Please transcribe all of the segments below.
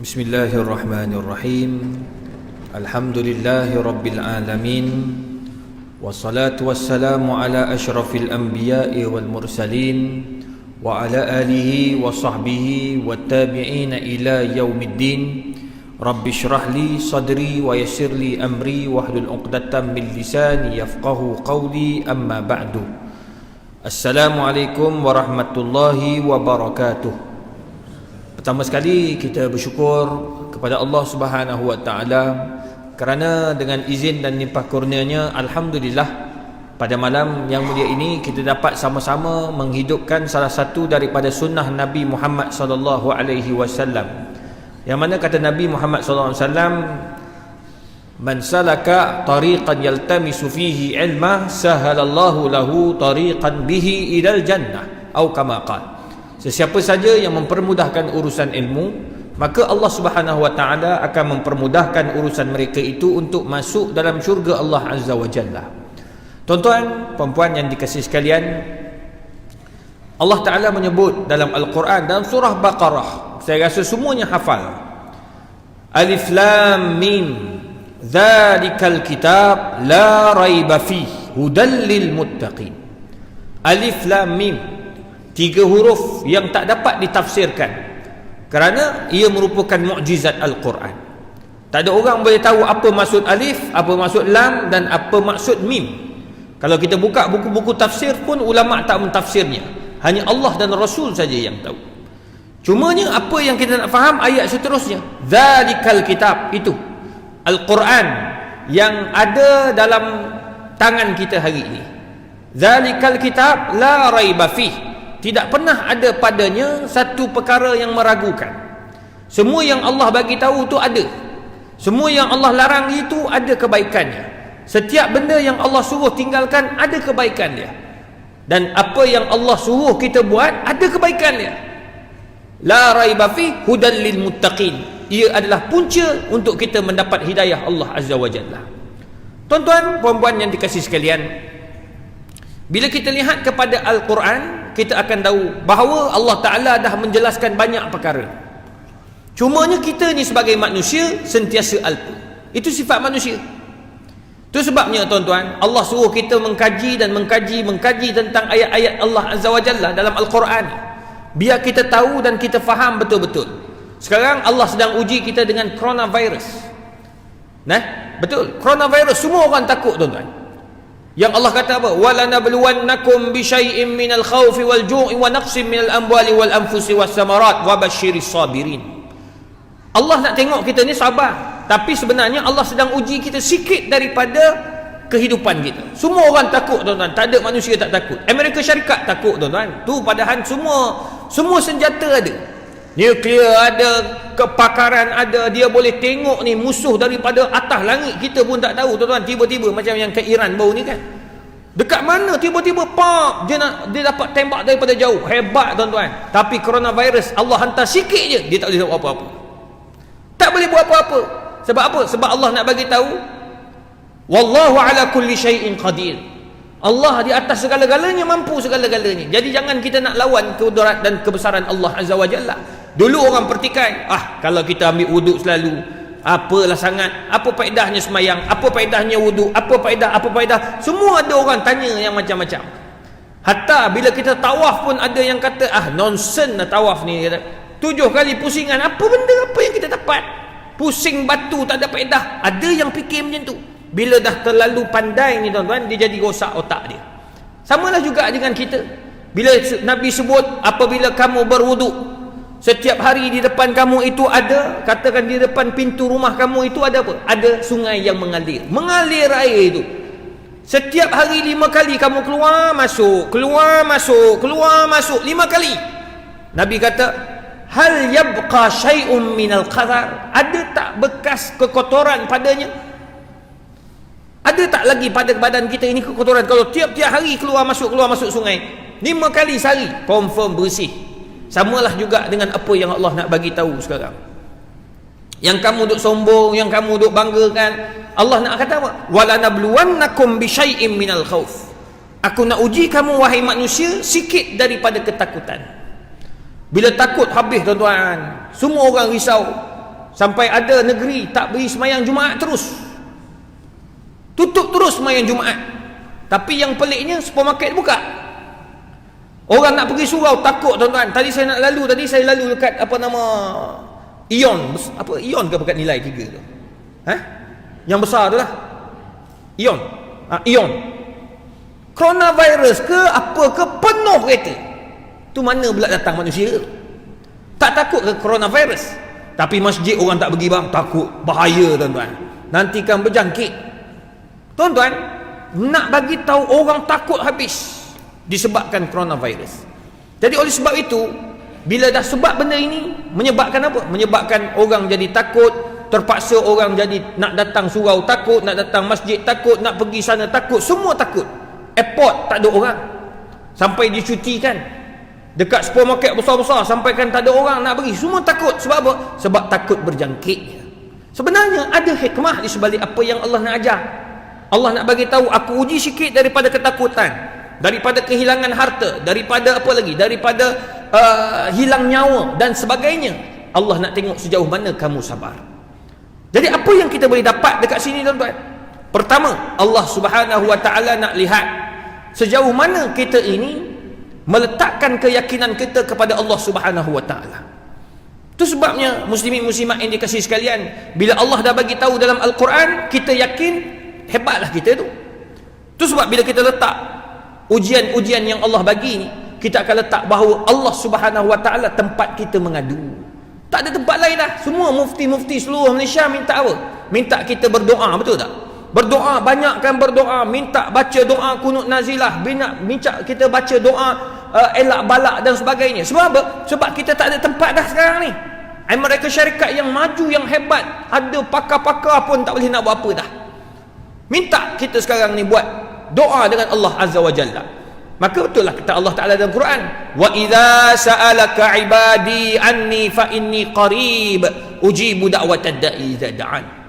Bismillahirrahmanirrahim. Alhamdulillahi rabbil alamin. Wassalatu wassalamu ala asyrafil anbiya'i wal mursalin wa ala alihi wa sahbihi wat tabi'ina ila yaumiddin. Rabbi shrah li sadri wa yassir li amri wahlul 'uqdatam min lisani yafqahu qawli, amma ba'du. Assalamualaikum warahmatullahi wabarakatuh. Pertama sekali kita bersyukur kepada Allah Subhanahu wa taala kerana dengan izin dan limpah kurnianya, alhamdulillah, pada malam yang mulia ini kita dapat sama-sama menghidupkan salah satu daripada sunnah Nabi Muhammad sallallahu alaihi wasallam. Yang mana kata Nabi Muhammad sallallahu alaihi wasallam, "Man salaka tariqan yaltamisu fihi ilma, sahalallahu lahu tariqan bihi ilal jannah." Atau kama qala. Sesiapa saja yang mempermudahkan urusan ilmu, maka Allah Subhanahu wa taala akan mempermudahkan urusan mereka itu untuk masuk dalam syurga Allah Azza wa Jalla. Tuan-tuan, puan-puan yang dikasihi sekalian, Allah Taala menyebut dalam Al-Quran, dalam surah Baqarah, saya rasa semuanya hafal. Alif Lam Mim, Dzalikal kitab la raiba fihi hudal lil muttaqin. Alif Lam Mim, tiga huruf yang tak dapat ditafsirkan kerana ia merupakan mukjizat Al-Quran. Tak ada orang boleh tahu apa maksud alif, apa maksud lam dan apa maksud mim. Kalau kita buka buku-buku tafsir pun ulama tak mentafsirnya, hanya Allah dan Rasul saja yang tahu. Cumanya apa yang kita nak faham ayat seterusnya, Dzalikal kitab, itu Al-Quran yang ada dalam tangan kita hari ini. Dzalikal kitab la raiba fihi, tidak pernah ada padanya satu perkara yang meragukan. Semua yang Allah bagi tahu tu ada. Semua yang Allah larang itu ada kebaikannya. Setiap benda yang Allah suruh tinggalkan ada kebaikan dia. Dan apa yang Allah suruh kita buat ada kebaikan dia. La raiba fi hudal lil muttaqin. Ia adalah punca untuk kita mendapat hidayah Allah Azza wa Jalla. Tuan-tuan, puan-puan yang dikasihi sekalian, bila kita lihat kepada Al-Quran, kita akan tahu bahawa Allah Ta'ala dah menjelaskan banyak perkara. Cumanya kita ni sebagai manusia sentiasa alpa. Itu sifat manusia. Itu sebabnya tuan-tuan, Allah suruh kita mengkaji dan mengkaji tentang ayat-ayat Allah Azza wa Jalla dalam Al-Quran, biar kita tahu dan kita faham betul-betul. Sekarang Allah sedang uji kita dengan coronavirus. Betul, coronavirus semua orang takut, tuan-tuan. Yang Allah kata apa? "Walanabluwannakum bisyai'in minal khaufi wal ju'i wa naqsin minal amwali wal anfusi was samarat wa basyiris sabirin." Allah nak tengok kita ni sabar, tapi sebenarnya Allah sedang uji kita sikit daripada kehidupan kita. Semua orang takut, tuan-tuan. Tak ada manusia tak takut. Amerika Syarikat takut, tuan-tuan. Tu padahal semua senjata ada. Nuklear ada, kepakaran ada, dia boleh tengok ni musuh daripada atas langit, kita pun tak tahu, tuan-tuan. Tiba-tiba macam yang ke Iran baru ni kan, dekat mana tiba-tiba pop, dia dapat tembak daripada jauh, hebat, tuan-tuan. Tapi coronavirus Allah hantar sikit je, dia tak boleh buat apa-apa. Tak boleh buat apa-apa. Sebab apa? Sebab Allah nak bagi tahu, wallahu ala kulli syai'in qadir. Allah di atas segala-galanya, mampu segala-galanya. Jadi jangan kita nak lawan kekudratan dan kebesaran Allah Azza wa Jalla. Dulu orang pertikai, kalau kita ambil wuduk selalu, apalah sangat, apa faedahnya semayang, apa faedahnya wuduk, apa faedah. Semua ada orang tanya yang macam-macam. Hatta bila kita tawaf pun ada yang kata, nonsen lah tawaf ni, kata 7 kali pusingan, apa benda apa yang kita dapat, pusing batu tak ada faedah. Ada yang fikir macam tu. Bila dah terlalu pandai ni, tuan-tuan, dia jadi rosak otak dia. Samalah juga dengan kita. Bila Nabi sebut, apabila kamu berwuduk, setiap hari di depan kamu itu ada, katakan di depan pintu rumah kamu itu ada apa? Ada sungai yang mengalir air itu. Setiap hari 5 kali kamu keluar masuk 5 kali. Nabi kata, hal yabqa syai'un minal qadar, ada tak bekas kekotoran padanya? Ada tak lagi pada badan kita ini kekotoran? Kalau tiap-tiap hari keluar masuk sungai 5 kali sehari, confirm bersih. Samalah juga dengan apa yang Allah nak bagi tahu sekarang. Yang kamu duk sombong, yang kamu duk banggakan, Allah nak kata apa? "Walanabluwannakum bisyai'in minal khauf." Aku nak uji kamu wahai manusia sikit daripada ketakutan. Bila takut habis, tuan-tuan. Semua orang risau. Sampai ada negeri tak beri semayang Jumaat terus, tutup terus semayang Jumaat. Tapi yang peliknya supermarket buka. Orang nak pergi surau takut tuan-tuan. Tadi saya lalu dekat apa nama Ion, apa Ion ke dekat nilai 3 tu? Yang besar tu lah. Ion. Ion. Coronavirus ke apa ke penuh kereta. Tu mana pula datang manusia? Tak takut ke coronavirus? Tapi masjid orang tak pergi bang, takut bahaya tuan-tuan. Nanti kan berjangkit. Tuan-tuan, nak bagi tahu orang takut habis disebabkan coronavirus. Jadi oleh sebab itu, bila dah sebab benda ini menyebabkan apa? Menyebabkan orang jadi takut, terpaksa orang jadi nak datang surau takut, nak datang masjid takut, nak pergi sana takut, semua takut. Airport tak ada orang, sampai dicutikan. Dekat supermarket besar-besar sampai kan tak ada orang nak pergi, semua takut. Sebab apa? Sebab takut berjangkitnya. Sebenarnya ada hikmah di sebalik apa yang Allah nak ajar. Allah nak bagi tahu, aku uji sikit daripada ketakutan, daripada kehilangan harta, daripada apa lagi, daripada hilang nyawa dan sebagainya. Allah nak tengok sejauh mana kamu sabar. Jadi apa yang kita boleh dapat dekat sini tuan-tuan? Pertama, Allah Subhanahu Wa Taala nak lihat sejauh mana kita ini meletakkan keyakinan kita kepada Allah Subhanahu Wa Taala. Itu sebabnya muslimin muslimat yang dikasihi sekalian, bila Allah dah bagi tahu dalam Al-Quran, kita yakin, hebatlah kita tu. Itu sebab bila kita letak ujian-ujian yang Allah bagi ni, kita akan letak bahawa Allah Subhanahu Wa Taala tempat kita mengadu. Tak ada tempat lain dah. Semua mufti-mufti seluruh Malaysia minta apa? Minta kita berdoa, betul tak? Berdoa, banyakkan berdoa, minta baca doa kunut nazilah, minta kita baca doa elak balak dan sebagainya. Sebab apa? Sebab kita tak ada tempat dah sekarang ni. Amerika Syarikat yang maju, yang hebat, ada pakar-pakar pun tak boleh nak buat apa dah. Minta kita sekarang ni buat doa dengan Allah Azza wa Jalla. Maka betul lah kata Allah Ta'ala dalam Quran, wa idza sa'alaka ibadi anni fa inni qarib ujibu da'watad da'i idza da'an.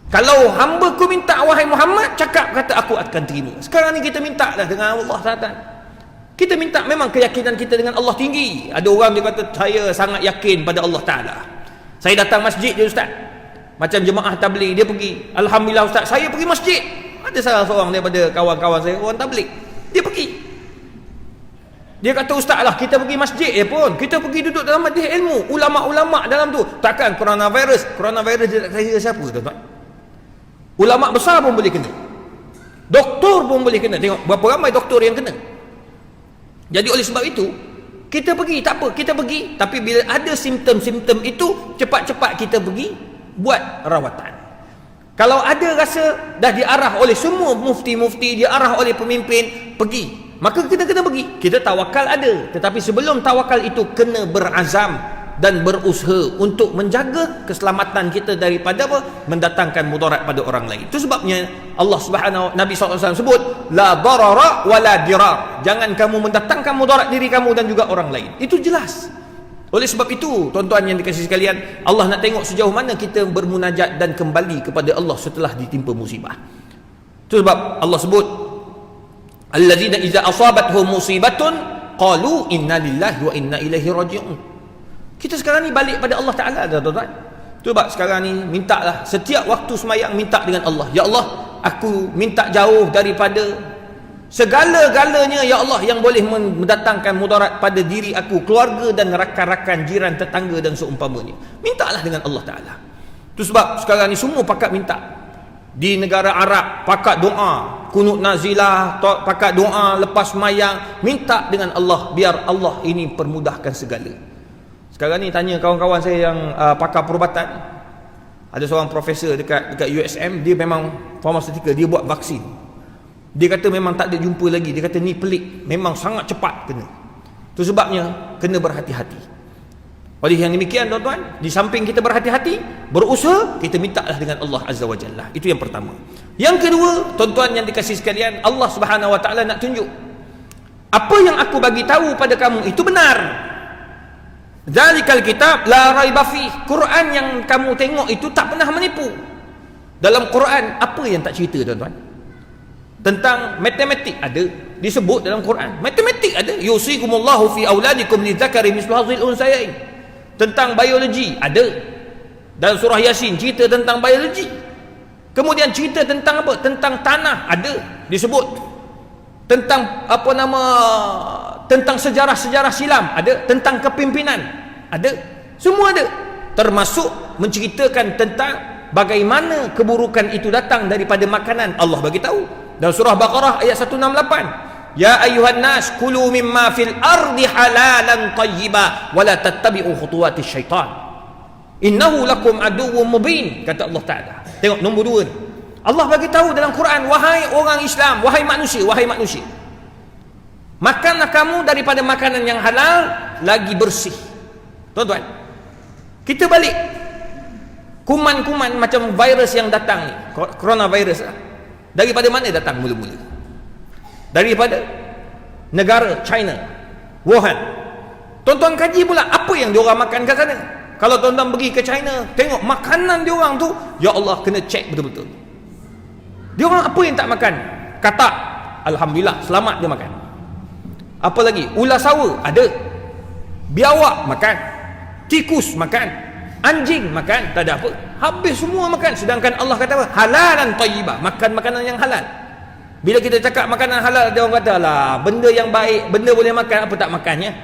Kalau hamba ku minta wahai Muhammad, cakap kata aku akan terima. Sekarang ni kita minta dah dengan Allah Ta'ala. Kita minta, memang keyakinan kita dengan Allah tinggi. Ada orang dia kata saya sangat yakin pada Allah Ta'ala. Saya datang masjid je ustaz, macam jemaah tabligh, dia pergi, alhamdulillah ustaz saya pergi masjid. Ada salah seorang daripada kawan-kawan saya, orang tabligh, dia pergi, dia kata ustaz lah kita pergi masjid pun, kita pergi duduk dalam majlis ilmu, ulama-ulama dalam tu. Takkan coronavirus dia tak kira siapa tuan-tuan. Ulama besar pun boleh kena, doktor pun boleh kena. Tengok berapa ramai doktor yang kena. Jadi oleh sebab itu, kita pergi, tak apa, kita pergi. Tapi bila ada simptom-simptom itu, cepat-cepat kita pergi buat rawatan. Kalau ada rasa dah diarah oleh semua mufti-mufti, diarah oleh pemimpin, pergi, maka kita kena pergi. Kita tawakal ada, tetapi sebelum tawakal itu kena berazam dan berusaha untuk menjaga keselamatan kita daripada apa? Mendatangkan mudarat pada orang lain. Itu sebabnya Allah Subhanahu Nabi SAW sebut la darara wala dirar. Jangan kamu mendatangkan mudarat diri kamu dan juga orang lain. Itu jelas. Oleh sebab itu, tuan-tuan yang dikasihi sekalian, Allah nak tengok sejauh mana kita bermunajat dan kembali kepada Allah setelah ditimpa musibah. Itu sebab Allah sebut allazina idza asabatuhum musibatun qalu inna lillahi wa inna ilaihi raji'un. Kita sekarang ni balik pada Allah Ta'ala, tuan-tuan. Sebab sekarang ni mintalah setiap waktu semayang, minta dengan Allah, ya Allah, aku minta jauh daripada segala-galanya ya Allah yang boleh mendatangkan mudarat pada diri aku, keluarga dan rakan-rakan, jiran, tetangga dan seumpamanya. Mintalah dengan Allah Ta'ala. Itu sebab sekarang ni semua pakat minta. Di negara Arab pakat doa kunut nazilah, pakat doa lepas semayang, minta dengan Allah biar Allah ini permudahkan segala. Sekarang ni tanya kawan-kawan saya yang pakar perubatan, ada seorang profesor dekat USM, dia memang pharmaceutical, dia buat vaksin. Dia kata memang tak ada jumpa lagi. Dia kata ni pelik, memang sangat cepat kena. Itu sebabnya kena berhati-hati. Oleh yang demikian tuan-tuan, di samping kita berhati-hati, berusaha, kita mintalah dengan Allah Azza wa Jalla. Itu yang pertama. Yang kedua, tuan-tuan yang dikasihi sekalian, Allah Subhanahu Wa Taala nak tunjuk, apa yang aku bagi tahu pada kamu itu benar. Zalikal kitab la raiba fi. Quran yang kamu tengok itu tak pernah menipu. Dalam Quran apa yang tak cerita tuan-tuan? Tentang matematik ada, disebut dalam Quran. Matematik ada, yusikumullahu fi auladikum lidzakari mislu hadzil unsayain. Tentang biologi ada. Dalam surah Yasin cerita tentang biologi. Kemudian cerita tentang apa? Tentang tanah ada disebut. Tentang apa nama, tentang sejarah-sejarah silam ada, tentang kepimpinan ada, semua ada. Termasuk menceritakan tentang bagaimana keburukan itu datang daripada makanan. Allah bagi tahu dalam surah Baqarah ayat 168, ya ayuhan nas kulu mimma fil ardi halalan tayyiba wa la tattabi'u khutuwatis syaitan innahu lakum aduwwum mubin, kata Allah Taala. Tengok nombor 2 ni. Allah bagi tahu dalam Quran, wahai orang Islam, wahai manusia, makanlah kamu daripada makanan yang halal lagi bersih. Tuan-tuan, kita balik kuman-kuman macam virus yang datang ni, coronavirus lah. Daripada mana datang mula-mula? Daripada negara China, Wuhan. Tuan-tuan kaji pula apa yang diorang makan kat sana. Kalau tuan-tuan pergi ke China, tengok makanan diorang tu, ya Allah, kena cek betul-betul. Diorang apa yang tak makan? Katak, alhamdulillah selamat dia makan. Apa lagi? Ular sawa ada, biawak makan, tikus makan, anjing makan, tak ada apa, habis semua makan. Sedangkan Allah kata apa? Halalan thayyibah, makan makanan yang halal. Bila kita cakap makanan halal, dia orang kata lah, benda yang baik, benda boleh makan, apa tak makannya?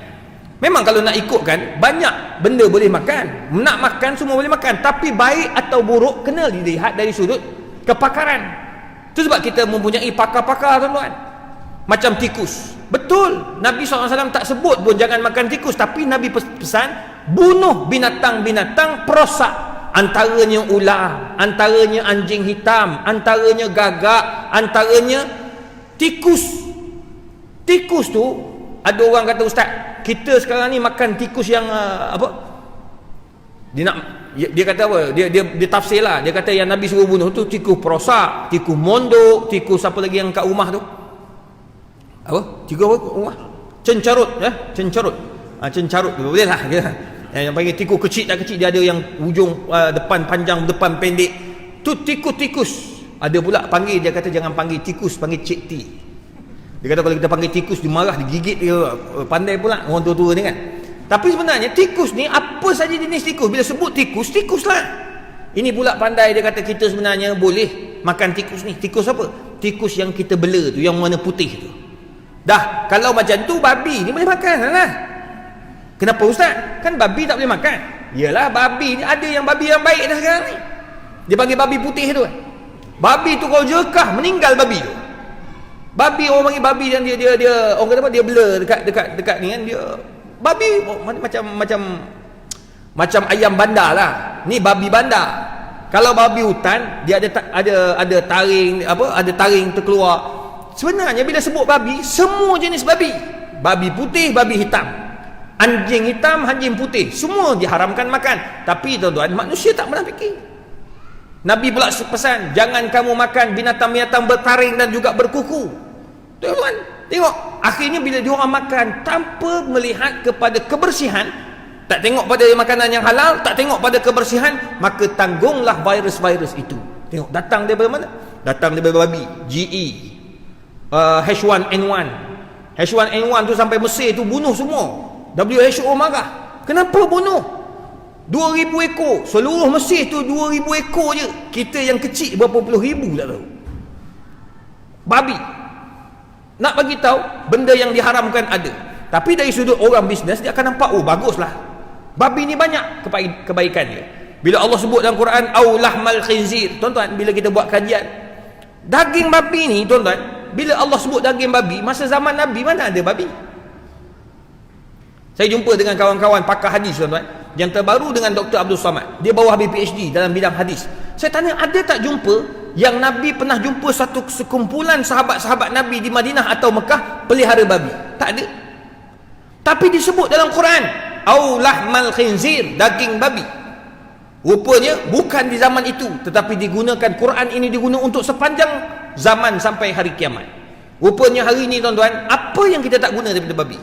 Memang kalau nak ikutkan, banyak benda boleh makan, nak makan semua boleh makan, tapi baik atau buruk kena dilihat dari sudut kepakaran. Itu sebab kita mempunyai pakar-pakar, tuan-tuan. Macam tikus, betul Nabi SAW tak sebut pun jangan makan tikus, tapi Nabi pesan bunuh binatang-binatang perosak, antaranya ular, antaranya anjing hitam, antaranya gagak, antaranya tikus. Tikus tu, ada orang kata, ustaz, kita sekarang ni makan tikus yang apa, dia kata apa, dia tafsir lah, dia kata yang Nabi suruh bunuh tu tikus perosak, tikus mondok, tikus apa lagi yang kat rumah tu, apa, tikus apa rumah, cencarut, cencarut, cencarut tu boleh lah, yang panggil tikus kecil tak kecil, dia ada yang ujung depan panjang, depan pendek, tu tikus-tikus. Ada pula panggil, dia kata jangan panggil tikus, panggil cik T. Dia kata kalau kita panggil tikus, dia marah, dia gigit, dia pandai pula orang tua-tua ni kan. Tapi sebenarnya tikus ni apa saja jenis tikus, bila sebut tikus, tikus lah. Ini pula pandai, dia kata kita sebenarnya boleh makan tikus ni. Tikus apa? Tikus yang kita bela tu, yang warna putih tu. Dah, kalau macam tu babi ni boleh makan lah. Kenapa ustaz? Kan babi tak boleh makan. Yalah, babi ni ada yang babi yang baik dah sekarang ni. Dia panggil babi putih tu. Babi tu kalau jekah meninggal babi tu. Babi, orang panggil babi yang dia orang kata apa, dia blur dekat ni kan, dia babi macam ayam bandar lah. Ni babi bandar. Kalau babi hutan, dia ada taring apa, ada taring terkeluar. Sebenarnya bila sebut babi, semua jenis babi. Babi putih, babi hitam. Anjing hitam, anjing putih, semua diharamkan makan. Tapi tuan-tuan, manusia tak pernah fikir. Nabi pula pesan, jangan kamu makan binatang-binatang bertaring dan juga berkuku. Tuan-tuan, tengok, akhirnya bila diorang makan tanpa melihat kepada kebersihan, tak tengok pada makanan yang halal, tak tengok pada kebersihan, maka tanggunglah virus-virus itu. Tengok, datang daripada mana? Datang daripada babi, GE, H1N1. H1N1 tu sampai Mesir tu bunuh semua. WHO marah. Kenapa bunuh? 2,000 ekor. Seluruh Mesir tu 2,000 ekor je. Kita yang kecil berapa puluh ribu tak tahu. Babi. Nak bagi tahu benda yang diharamkan ada. Tapi dari sudut orang bisnes, dia akan nampak, oh baguslah, babi ni banyak kebaikan dia. Bila Allah sebut dalam Quran au lahmal khinzir, tuan-tuan, bila kita buat kajian daging babi ni, tuan-tuan, bila Allah sebut daging babi, masa zaman Nabi mana ada babi? Saya jumpa dengan kawan-kawan pakar hadis, tuan-tuan, yang terbaru dengan Dr. Abdul Samad. Dia bawa habis PhD dalam bidang hadis. Saya tanya, ada tak jumpa yang Nabi pernah jumpa satu sekumpulan sahabat-sahabat Nabi di Madinah atau Mekah pelihara babi? Tak ada. Tapi disebut dalam Quran au lahmal khinzir, daging babi. Rupanya bukan di zaman itu, tetapi digunakan, Quran ini digunakan untuk sepanjang zaman sampai hari kiamat. Rupanya hari ini, tuan-tuan, apa yang kita tak guna daripada babi?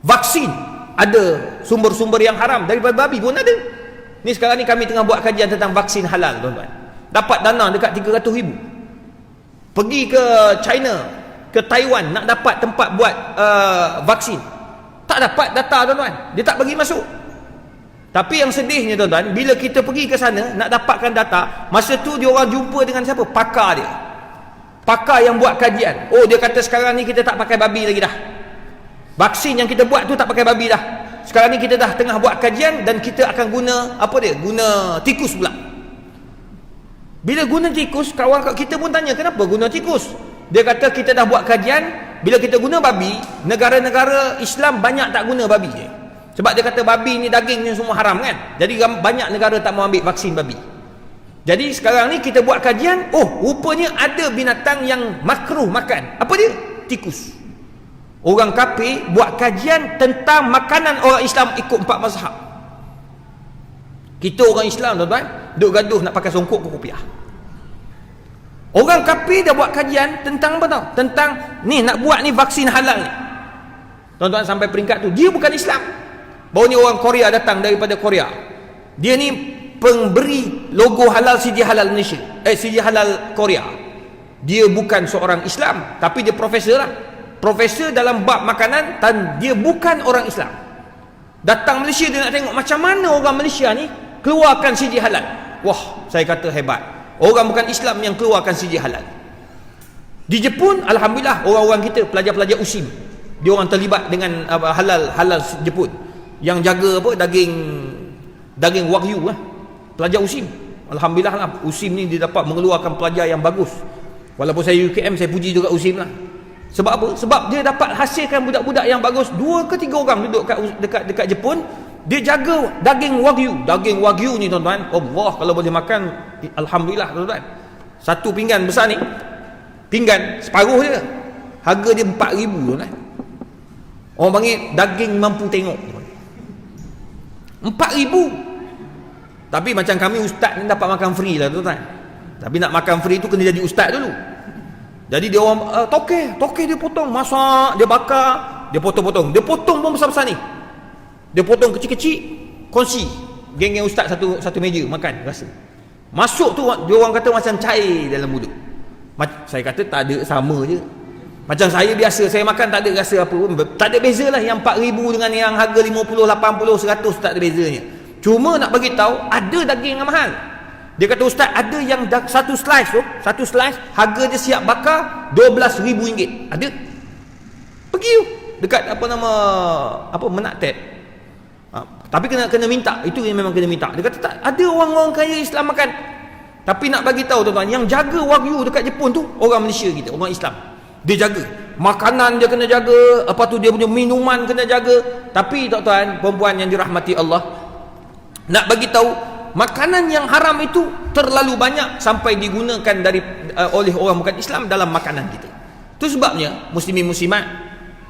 Vaksin, ada sumber-sumber yang haram daripada babi pun ada. Ni sekarang ni kami tengah buat kajian tentang vaksin halal, tuan-tuan. Dapat dana dekat 300,000. Pergi ke China, ke Taiwan, nak dapat tempat buat vaksin, tak dapat data, tuan-tuan. Dia tak bagi masuk. Tapi yang sedihnya tuan-tuan, bila kita pergi ke sana nak dapatkan data, masa tu dia orang jumpa dengan siapa? Pakar dia. Pakar yang buat kajian. Oh, dia kata sekarang ni kita tak pakai babi lagi dah. Vaksin yang kita buat tu tak pakai babi dah. Sekarang ni kita dah tengah buat kajian dan kita akan guna apa dia? Guna tikus pula. Bila guna tikus, kawan kita pun tanya, kenapa guna tikus? Dia kata kita dah buat kajian, bila kita guna babi, negara-negara Islam banyak tak guna babi je. Sebab dia kata babi ni daging ni semua haram kan. Jadi banyak negara tak mau ambil vaksin babi. Jadi sekarang ni kita buat kajian, oh rupanya ada binatang yang makruh makan. Apa dia? Tikus. Orang kafir buat kajian tentang makanan orang Islam ikut 4 mazhab. Kita orang Islam tuan-tuan, duk gaduh nak pakai songkok ke kopiah. Orang kafir dah buat kajian tentang apa tau? Tentang ni nak buat ni vaksin halal ni. Tuan-tuan sampai peringkat tu, dia bukan Islam. Baru ni orang Korea datang daripada Korea. Dia ni pemberi logo halal CJ Halal Malaysia. CJ Halal Korea. Dia bukan seorang Islam, tapi dia profesor lah. Profesor dalam bab makanan dan dia bukan orang Islam. Datang Malaysia dia nak tengok macam mana orang Malaysia ni keluarkan CJ Halal. Wah, saya kata hebat. Orang bukan Islam yang keluarkan CJ Halal. Di Jepun, alhamdulillah orang-orang kita pelajar-pelajar USIM, dia orang terlibat dengan halal Jepun yang jaga apa daging wagyu lah. Pelajar USIM, alhamdulillah lah, USIM ni dia dapat mengeluarkan pelajar yang bagus. Walaupun saya UKM, saya puji juga USIM lah. Sebab apa? Sebab dia dapat hasilkan budak-budak yang bagus. 2 ke 3 orang duduk dekat Jepun, dia jaga daging wagyu. Daging wagyu ni tuan-tuan, Allah, kalau boleh makan, alhamdulillah tuan-tuan. Satu pinggan besar ni, pinggan separuh je, harga dia 4,000 tuan-tuan. Orang panggil daging mampu tengok. 4,000. Tapi macam kami ustaz ni dapat makan free lah tuan-tuan. Tapi nak makan free tu kena jadi ustaz dulu. Jadi dia orang tokeh dia potong, masak, dia bakar, dia potong-potong. Dia potong pun besar-besar ni. Dia potong kecil-kecil, kongsi. Geng-geng ustaz satu meja makan rasa. Masuk tu dia orang kata macam cair dalam mulut. Saya kata tak ada, sama je. Macam saya biasa saya makan tak ada rasa apa pun. Tak ada beza lah yang 4,000 dengan yang harga 50, 80, 100 tak ada bezanya. Cuma nak bagi tahu ada daging yang mahal. Dia kata ustaz ada yang satu slice harga dia siap bakar RM12,000. Ada. Pergi dekat Menak Ted. Tapi kena minta, itu yang memang kena minta. Dia kata tak ada orang-orang kaya Islam makan. Tapi nak bagi tahu tuan-tuan, yang jaga wagyu dekat Jepun tu orang Malaysia kita, orang Islam. Dia jaga makanan, dia kena jaga, apa tu dia punya minuman kena jaga. Tapi tuan-tuan, perempuan yang dirahmati Allah, nak bagi tahu makanan yang haram itu terlalu banyak sampai digunakan oleh orang bukan Islam dalam makanan kita. Itu sebabnya muslimin muslimat,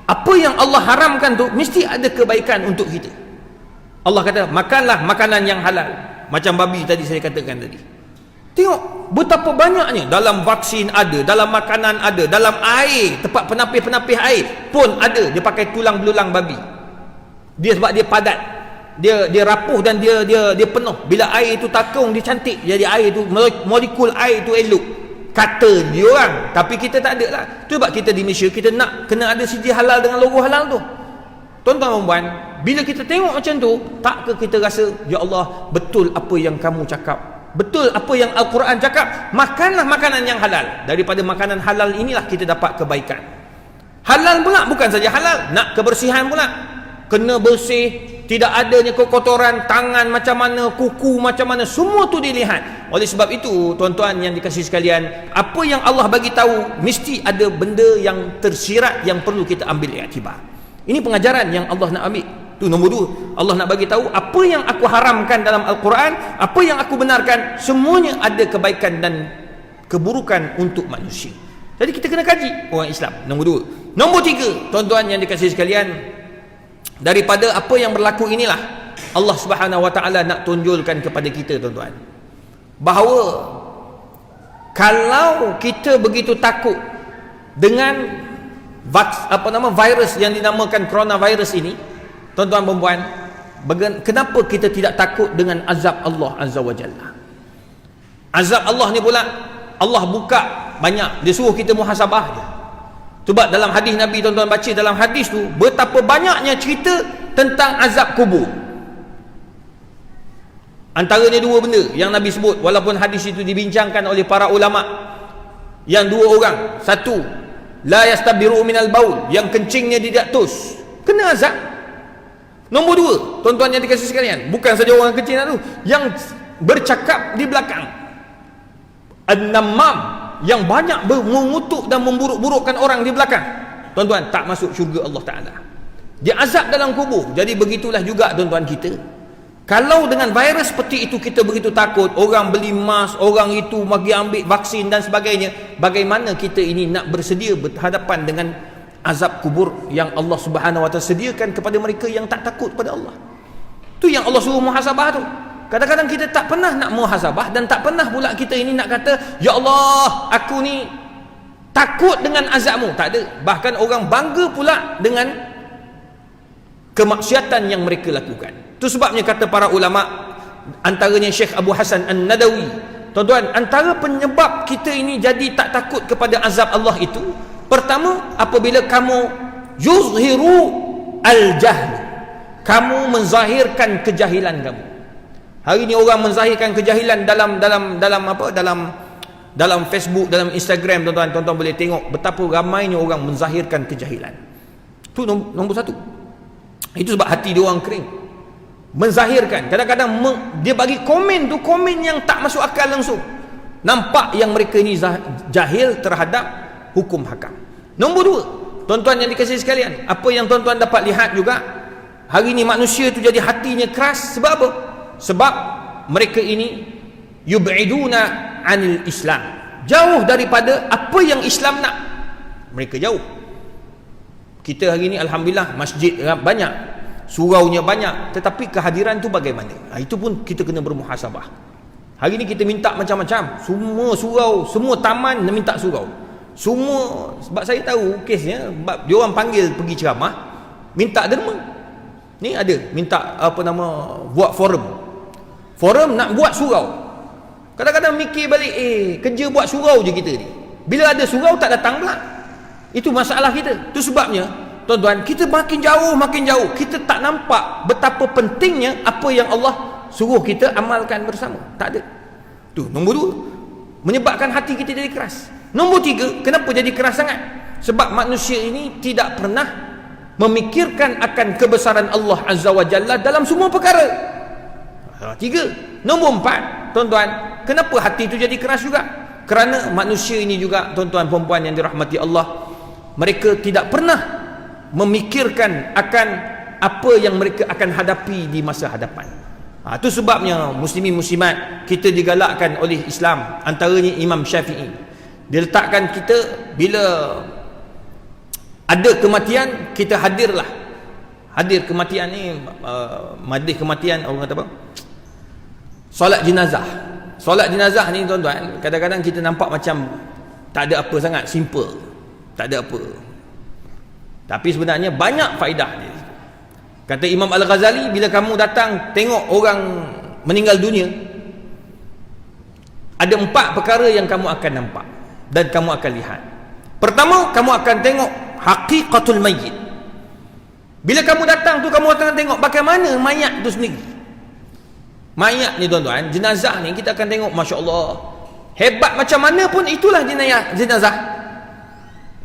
apa yang Allah haramkan tu mesti ada kebaikan untuk kita. Allah kata makanlah makanan yang halal. Macam babi tadi saya katakan tadi. Tengok betapa banyaknya. Dalam vaksin ada, dalam makanan ada, dalam air, tempat penapis-penapis air pun ada. Dia pakai tulang belulang babi. Dia sebab dia padat, dia rapuh dan dia penuh. Bila air itu takung, dia cantik. Jadi air itu, molekul air itu elok, kata dia orang. Tapi kita tak ada lah. Tu sebab kita di Malaysia kita nak kena ada CJ halal dengan logo halal tu. Tuan-tuan dan puan, bila kita tengok macam tu, takkah kita rasa ya Allah, betul apa yang kamu cakap, betul apa yang Al-Quran cakap, makanlah makanan yang halal. Daripada makanan halal inilah kita dapat kebaikan. Halal pula bukan saja halal, nak kebersihan pula, kena bersih. Tidak adanya kekotoran, tangan macam mana, kuku macam mana, semua tu dilihat. Oleh sebab itu, tuan-tuan yang dikasihi sekalian, apa yang Allah bagi tahu, mesti ada benda yang tersirat yang perlu kita ambil iktibar. Ini pengajaran yang Allah nak ambil. Tu nombor 2. Allah nak bagi tahu apa yang aku haramkan dalam Al-Quran, apa yang aku benarkan, semuanya ada kebaikan dan keburukan untuk manusia. Jadi kita kena kaji orang Islam. Nombor 2. Nombor 3, tuan-tuan yang dikasihi sekalian, daripada apa yang berlaku inilah Allah Subhanahu Wa Taala nak tunjulkan kepada kita tuan-tuan, bahawa kalau kita begitu takut dengan virus yang dinamakan coronavirus ini, tuan-tuan dan puan, kenapa kita tidak takut dengan azab Allah Azza wa Jalla? Azab Allah ni pula Allah buka banyak, dia suruh kita muhasabah je. Sebab dalam hadis Nabi, tuan-tuan baca dalam hadis tu, betapa banyaknya cerita tentang azab kubur. Antaranya dua benda yang Nabi sebut, walaupun hadis itu dibincangkan oleh para ulama, yang dua orang. Satu, la yastabiru minal baul, yang kencingnya tidak tus, kena azab. Nombor dua, tuan-tuan yang dikasih sekalian, bukan saja orang kencing tu, yang bercakap di belakang, an-namam, yang banyak mengutuk dan memburuk-burukkan orang di belakang, tuan-tuan, tak masuk syurga Allah Ta'ala, dia azab dalam kubur. Jadi begitulah juga tuan-tuan kita. Kalau dengan virus seperti itu kita begitu takut, orang beli mask, orang itu bagi ambil vaksin dan sebagainya, bagaimana kita ini nak bersedia berhadapan dengan azab kubur yang Allah Subhanahu Wa Taala sediakan kepada mereka yang tak takut pada Allah? Tu yang Allah suruh muhasabah tu. Kadang-kadang kita tak pernah nak muhasabah, dan tak pernah pula kita ini nak kata, ya Allah, aku ni takut dengan azabmu. Tak ada. Bahkan orang bangga pula dengan kemaksiatan yang mereka lakukan. Itu sebabnya kata para ulama, antaranya Syekh Abu Hasan An-Nadawi, tuan-tuan, antara penyebab kita ini jadi tak takut kepada azab Allah itu, pertama, apabila kamu yuzhiru al-jahl, kamu menzahirkan kejahilan kamu. Hari ini orang menzahirkan kejahilan dalam Facebook, dalam Instagram, tuan-tuan. Tuan-tuan boleh tengok betapa ramainya orang menzahirkan kejahilan. Itu nombor satu. Itu sebab hati dia orang kering, menzahirkan. Kadang-kadang dia bagi komen tu, komen yang tak masuk akal langsung. Nampak yang mereka ni jahil terhadap hukum hakam. Nombor dua, tuan-tuan yang dikasihi sekalian, apa yang tuan-tuan dapat lihat juga, hari ni manusia tu jadi hatinya keras. Sebab apa? Sebab mereka ini yub'iduna anil Islam, jauh daripada apa yang Islam nak. Mereka jauh. Kita hari ni alhamdulillah masjid banyak, suraunya banyak, tetapi kehadiran tu bagaimana? Itu pun kita kena bermuhasabah. Hari ni kita minta macam-macam, semua surau, semua taman minta surau, semua. Sebab saya tahu kesnya, dia orang panggil pergi ceramah, minta derma. Ni ada minta buat forum nak buat surau. Kadang-kadang mikir balik, kerja buat surau je kita ni, bila ada surau tak datang pula. Itu masalah kita. Itu sebabnya, tuan-tuan, kita makin jauh, kita tak nampak betapa pentingnya apa yang Allah suruh kita amalkan bersama. Tak ada. Tu nombor dua, menyebabkan hati kita jadi keras. Nombor tiga, kenapa jadi keras sangat? Sebab manusia ini tidak pernah memikirkan akan kebesaran Allah Azza wa Jalla dalam semua perkara. Tiga. Nombor empat, tuan-tuan, kenapa hati itu jadi keras juga? Kerana manusia ini juga, tuan-tuan perempuan yang dirahmati Allah, mereka tidak pernah memikirkan akan apa yang mereka akan hadapi di masa hadapan. Itu sebabnya muslimin muslimat, kita digalakkan oleh Islam, antaranya Imam Syafi'i, dia letakkan kita bila ada kematian, kita hadirlah. Hadir kematian ni, majlis kematian, orang kata apa? Solat jenazah. Solat jenazah ni, tuan-tuan, kadang-kadang kita nampak macam tak ada apa sangat, simple, tak ada apa. Tapi sebenarnya banyak faedah dia. Kata Imam Al-Ghazali, bila kamu datang tengok orang meninggal dunia, ada 4 perkara yang kamu akan nampak dan kamu akan lihat. Pertama, kamu akan tengok haqiqatul mayyit. Bila kamu datang tu, kamu akan tengok bagaimana mayat tu sendiri. Mayat ni, tuan-tuan, jenazah ni kita akan tengok, Masya Allah, hebat macam mana pun, itulah jenazah.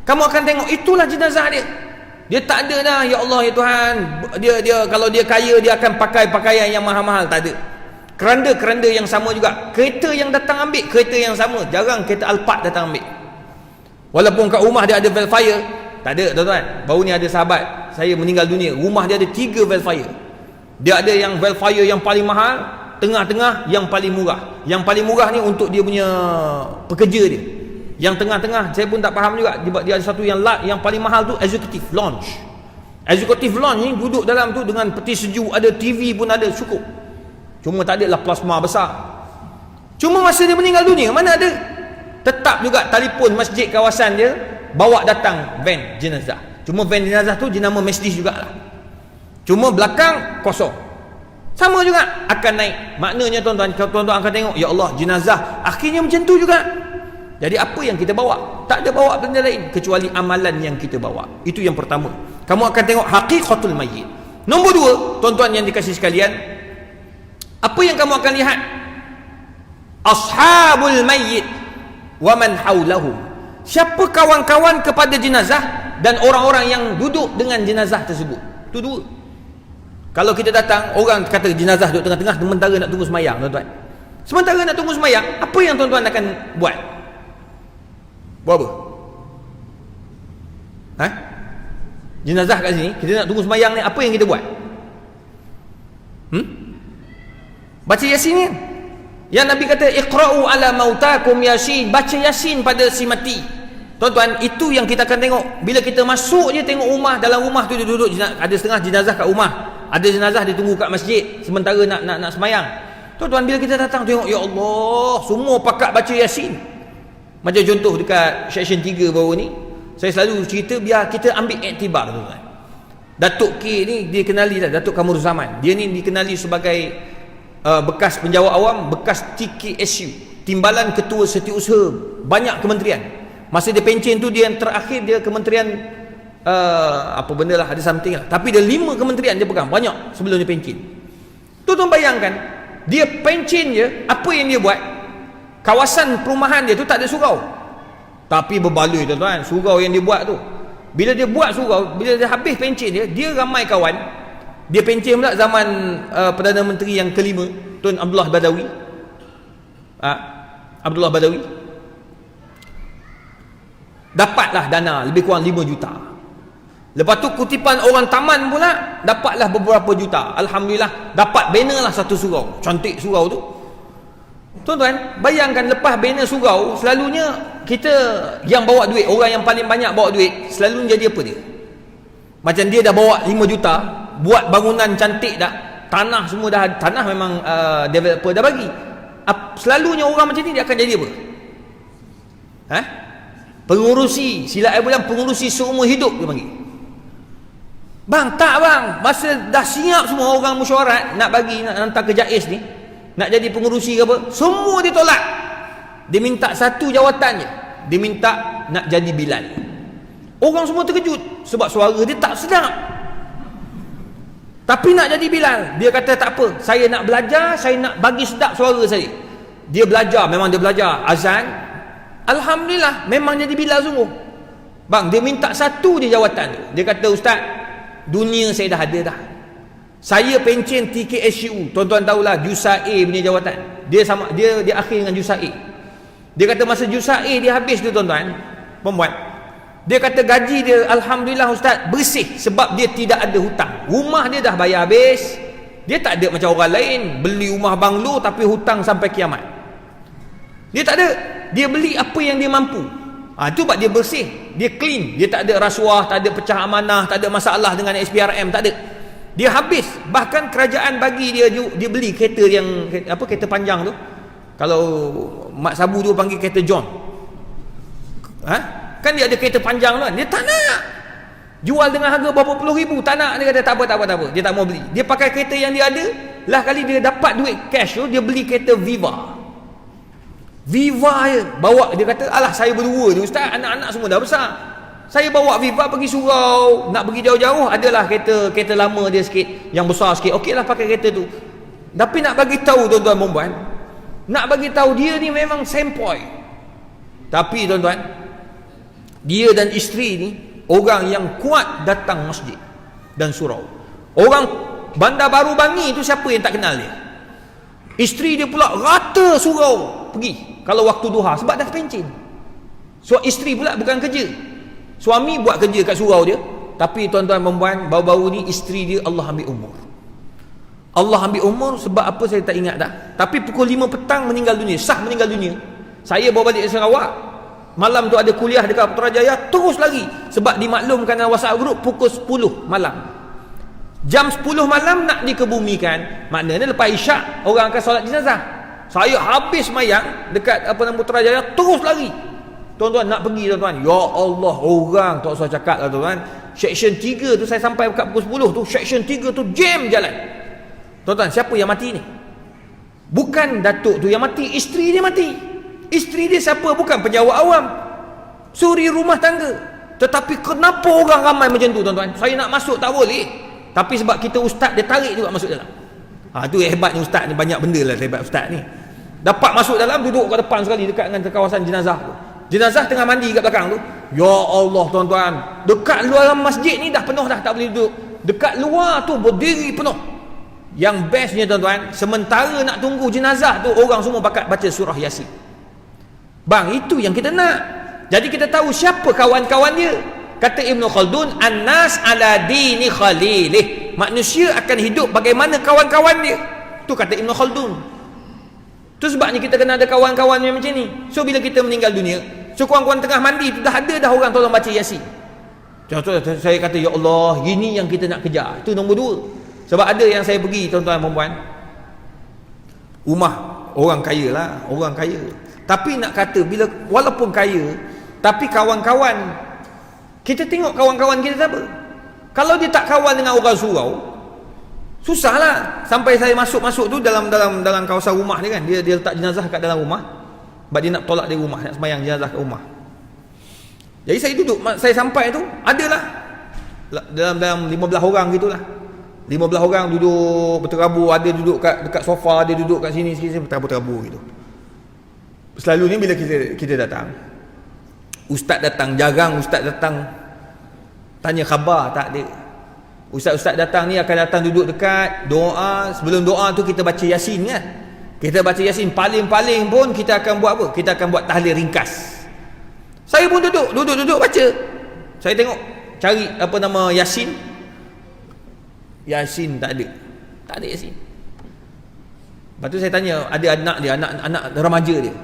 Kamu akan tengok itulah jenazah dia. Dia tak ada dah, ya Allah, ya Tuhan, dia kalau dia kaya, dia akan pakai pakaian yang mahal-mahal. Tak ada. Keranda yang sama juga. Kereta yang datang ambil, kereta yang sama. Jarang kereta Alphard datang ambil. Walaupun kat rumah dia ada Velfire, tak ada, tuan-tuan. Baru ni ada sahabat saya meninggal dunia, rumah dia ada 3 Velfire. Dia ada yang Velfire yang paling mahal, tengah-tengah yang paling murah. Yang paling murah ni untuk dia punya pekerja dia. Yang tengah-tengah saya pun tak faham juga. Dia ada satu yang paling mahal tu executive lounge. Executive lounge ni duduk dalam tu dengan peti sejuk, ada TV pun ada, cukup. Cuma tak ada lah plasma besar. Cuma masa dia meninggal dunia, mana ada? Tetap juga telefon masjid kawasan dia, bawa datang van jenazah. Cuma van jenazah tu jenama Mercedes jugalah. Cuma belakang kosong. Sama juga akan naik. Maknanya, tuan-tuan, tuan-tuan akan tengok, ya Allah, jenazah akhirnya macam tu juga. Jadi apa yang kita bawa? Tak ada bawa benda lain kecuali amalan yang kita bawa. Itu yang pertama. Kamu akan tengok haqiqatul mayyit. Nombor 2, tuan-tuan yang dikasihi sekalian, Apa yang kamu akan lihat? Ashabul mayyit wa man haulahu. Siapa kawan-kawan kepada jenazah dan orang-orang yang duduk dengan jenazah tersebut. Itu dua. Kalau kita datang, orang kata jenazah duduk tengah-tengah, sementara nak tunggu semayang, tuan-tuan. Sementara nak tunggu semayang, apa yang tuan-tuan akan buat? Buat apa? Ha? Jenazah kat sini, kita nak tunggu semayang ni, apa yang kita buat? Baca Yasin ni. Yang Nabi kata, iqra'u ala mautakum Yasin. Baca Yasin pada si mati. Tuan-tuan, itu yang kita akan tengok. Bila kita masuk je tengok rumah, dalam rumah tu dia duduk, ada setengah jenazah kat rumah, ada jenazah dia tunggu kat masjid sementara nak semayang. Tuan-tuan, bila kita datang tengok, ya Allah, semua pakat baca Yasin. Macam contoh dekat section 3 baru ni, saya selalu cerita biar kita ambil iktibar, tuan-tuan. Datuk K ni dia kenali dah, Datuk Kamur Zaman. Dia ni dikenali sebagai bekas penjawat awam, bekas TKSU, Timbalan Ketua Setiausaha banyak kementerian. Masa dia pencen tu, dia yang terakhir dia kementerian apa benda lah, ada something lah, tapi dia 5 kementerian dia pegang, banyak sebelum dia pencen. Tuan-tuan bayangkan, dia pencen je, apa yang dia buat? Kawasan perumahan dia tu tak ada surau, tapi berbaloi tuan-tuan surau yang dia buat tu. Bila dia buat surau, bila dia habis pencen dia ramai kawan. Dia pencen pula zaman Perdana Menteri yang kelima, Tun Abdullah Badawi. Abdullah Badawi dapatlah dana lebih kurang 5 juta. Lepas tu kutipan orang taman pula dapatlah beberapa juta. Alhamdulillah, dapat banner lah satu surau. Cantik surau tu. Tuan-tuan, bayangkan lepas banner surau, selalunya kita yang bawa duit, orang yang paling banyak bawa duit, selalu jadi apa dia? Macam dia dah bawa 5 juta, buat bangunan cantik dah, tanah semua dah, tanah memang developer dah bagi. Selalunya orang macam ni dia akan jadi apa? Pengurusi, sila saya bilang pengurusi seumur hidup dia panggil. Bang, tak bang, masa dah siap semua orang mesyuarat nak bagi, nak hantar ke JAIS ni, nak jadi pengurusi ke apa, semua dia tolak. Dia minta satu jawatan je, dia minta nak jadi Bilal. Orang semua terkejut sebab suara dia tak sedap, tapi nak jadi Bilal. Dia kata tak apa, saya nak belajar, saya nak bagi sedap suara saya. Dia belajar, memang dia belajar azan. Alhamdulillah, memang jadi Bilal sungguh. Bang, dia minta satu je jawatan tu. Dia kata, Ustaz, dunia saya dah ada dah. Saya pencen TKSU, tuan-tuan tahulah Jusa A punya jawatan. Dia sama, dia akhir dengan Jusa A. Dia kata masa Jusa A dia habis tu, tuan-tuan, perempuan, dia kata gaji dia Alhamdulillah Ustaz bersih, sebab dia tidak ada hutang. Rumah dia dah bayar habis. Dia tak ada macam orang lain beli rumah banglo tapi hutang sampai kiamat. Dia tak ada. Dia beli apa yang dia mampu. Itu sebab dia bersih, dia clean, dia tak ada rasuah, tak ada pecah amanah, tak ada masalah dengan SPRM, tak ada. Dia habis. Bahkan kerajaan bagi dia beli kereta yang apa, kereta panjang tu. Kalau Mak Sabu tu panggil kereta John. Kan dia ada kereta panjang tu kan. Dia tak nak. Jual dengan harga berapa puluh ribu, tak nak. Dia kata tak apa. Dia tak mau beli. Dia pakai kereta yang dia ada. Lah kali dia dapat duit cash tu, dia beli kereta Viva je. Bawa, dia kata, alah saya berdua ni Ustaz, anak-anak semua dah besar, saya bawa Viva pergi surau, nak pergi jauh-jauh, adalah kereta lama dia sikit, yang besar sikit, okey lah pakai kereta tu. Tapi nak bagi tahu tuan-tuan perempuan, nak bagi tahu dia ni memang sempoi. Tapi tuan-tuan, dia dan isteri ni orang yang kuat datang masjid dan surau. Orang Bandar Baru Bangi tu siapa yang tak kenal dia? Isteri dia pula rata surau pergi kalau waktu duha, sebab dah pencen. So isteri pula bukan kerja, suami buat kerja kat surau dia. Tapi tuan-tuan perempuan, baru-baru ni isteri dia Allah ambil umur. Allah ambil umur sebab apa saya tak ingat dah. Tapi pukul 5 petang meninggal dunia, sah meninggal dunia. Saya bawa balik ke Sarawak, malam tu ada kuliah dekat Putrajaya, terus lagi sebab dimaklumkan dalam WhatsApp group pukul 10 malam. Jam 10 malam nak dikebumikan, maknanya lepas isyak orang akan solat jenazah. Saya habis mayang dekat Putrajaya, terus lagi tuan-tuan nak pergi tuan-tuan. Ya Allah, orang tak usah cakap lah tuan-tuan. Section 3 tu saya sampai dekat pukul 10 tu, section 3 tu jam jalan. Tuan-tuan, siapa yang mati ni? Bukan datuk tu yang mati, isteri dia mati. Isteri dia siapa? Bukan penjawat awam, suri rumah tangga. Tetapi kenapa orang ramai macam tu tuan-tuan? Saya nak masuk tak boleh, tapi sebab kita ustaz, dia tarik juga masuk dalam. Tu hebatnya ustaz ni, banyak benda lah hebat ustaz ni. Dapat masuk dalam, duduk kat depan sekali dekat dengan kawasan jenazah tu. Jenazah tengah mandi kat belakang tu. Ya Allah tuan-tuan, dekat luar masjid ni dah penuh dah, tak boleh duduk. Dekat luar tu berdiri penuh. Yang bestnya tuan-tuan, sementara nak tunggu jenazah tu, orang semua baca surah Yasin. Bang, itu yang kita nak. Jadi kita tahu siapa kawan-kawan dia. Kata Ibn Khaldun, an-nas ala dini khalilih. Manusia akan hidup bagaimana kawan-kawan dia. Tu kata Ibn Khaldun. Tu sebabnya kita kena ada kawan-kawan yang macam ni. So bila kita meninggal dunia, so kawan-kawan tengah mandi tu dah ada dah orang tolong baca Yasin. Contoh saya kata, ya Allah, gini yang kita nak kejar. Itu nombor 2. Sebab ada yang saya pergi tuan-tuan perempuan, rumah orang kaya lah, orang kaya. Tapi nak kata bila walaupun kaya, tapi kawan-kawan, kita tengok kawan-kawan kita siapa. Kalau dia tak kawan dengan orang surau, susahlah. Sampai saya masuk tu dalam kawasan rumah dia kan, dia letak jenazah kat dalam rumah. Sebab dia nak tolak dari rumah, nak sembahyang jenazah kat rumah. Jadi saya duduk, saya sampai tu adalah dalam 15 orang gitulah. 15 orang duduk berterabur, ada duduk dekat sofa, ada duduk kat sini berterabur gitu. Selalunya bila kita datang, ustaz datang, jarang ustaz datang tanya khabar, tak ada. Ustaz-ustaz datang ni akan datang duduk dekat, doa. Sebelum doa tu kita baca Yasin kan. Kita baca Yasin, paling-paling pun kita akan buat apa? Kita akan buat tahlil ringkas. Saya pun duduk baca. Saya tengok, cari apa nama Yasin. Yasin tak ada Yasin. Lepas tu saya tanya, ada anak dia, anak remaja dia.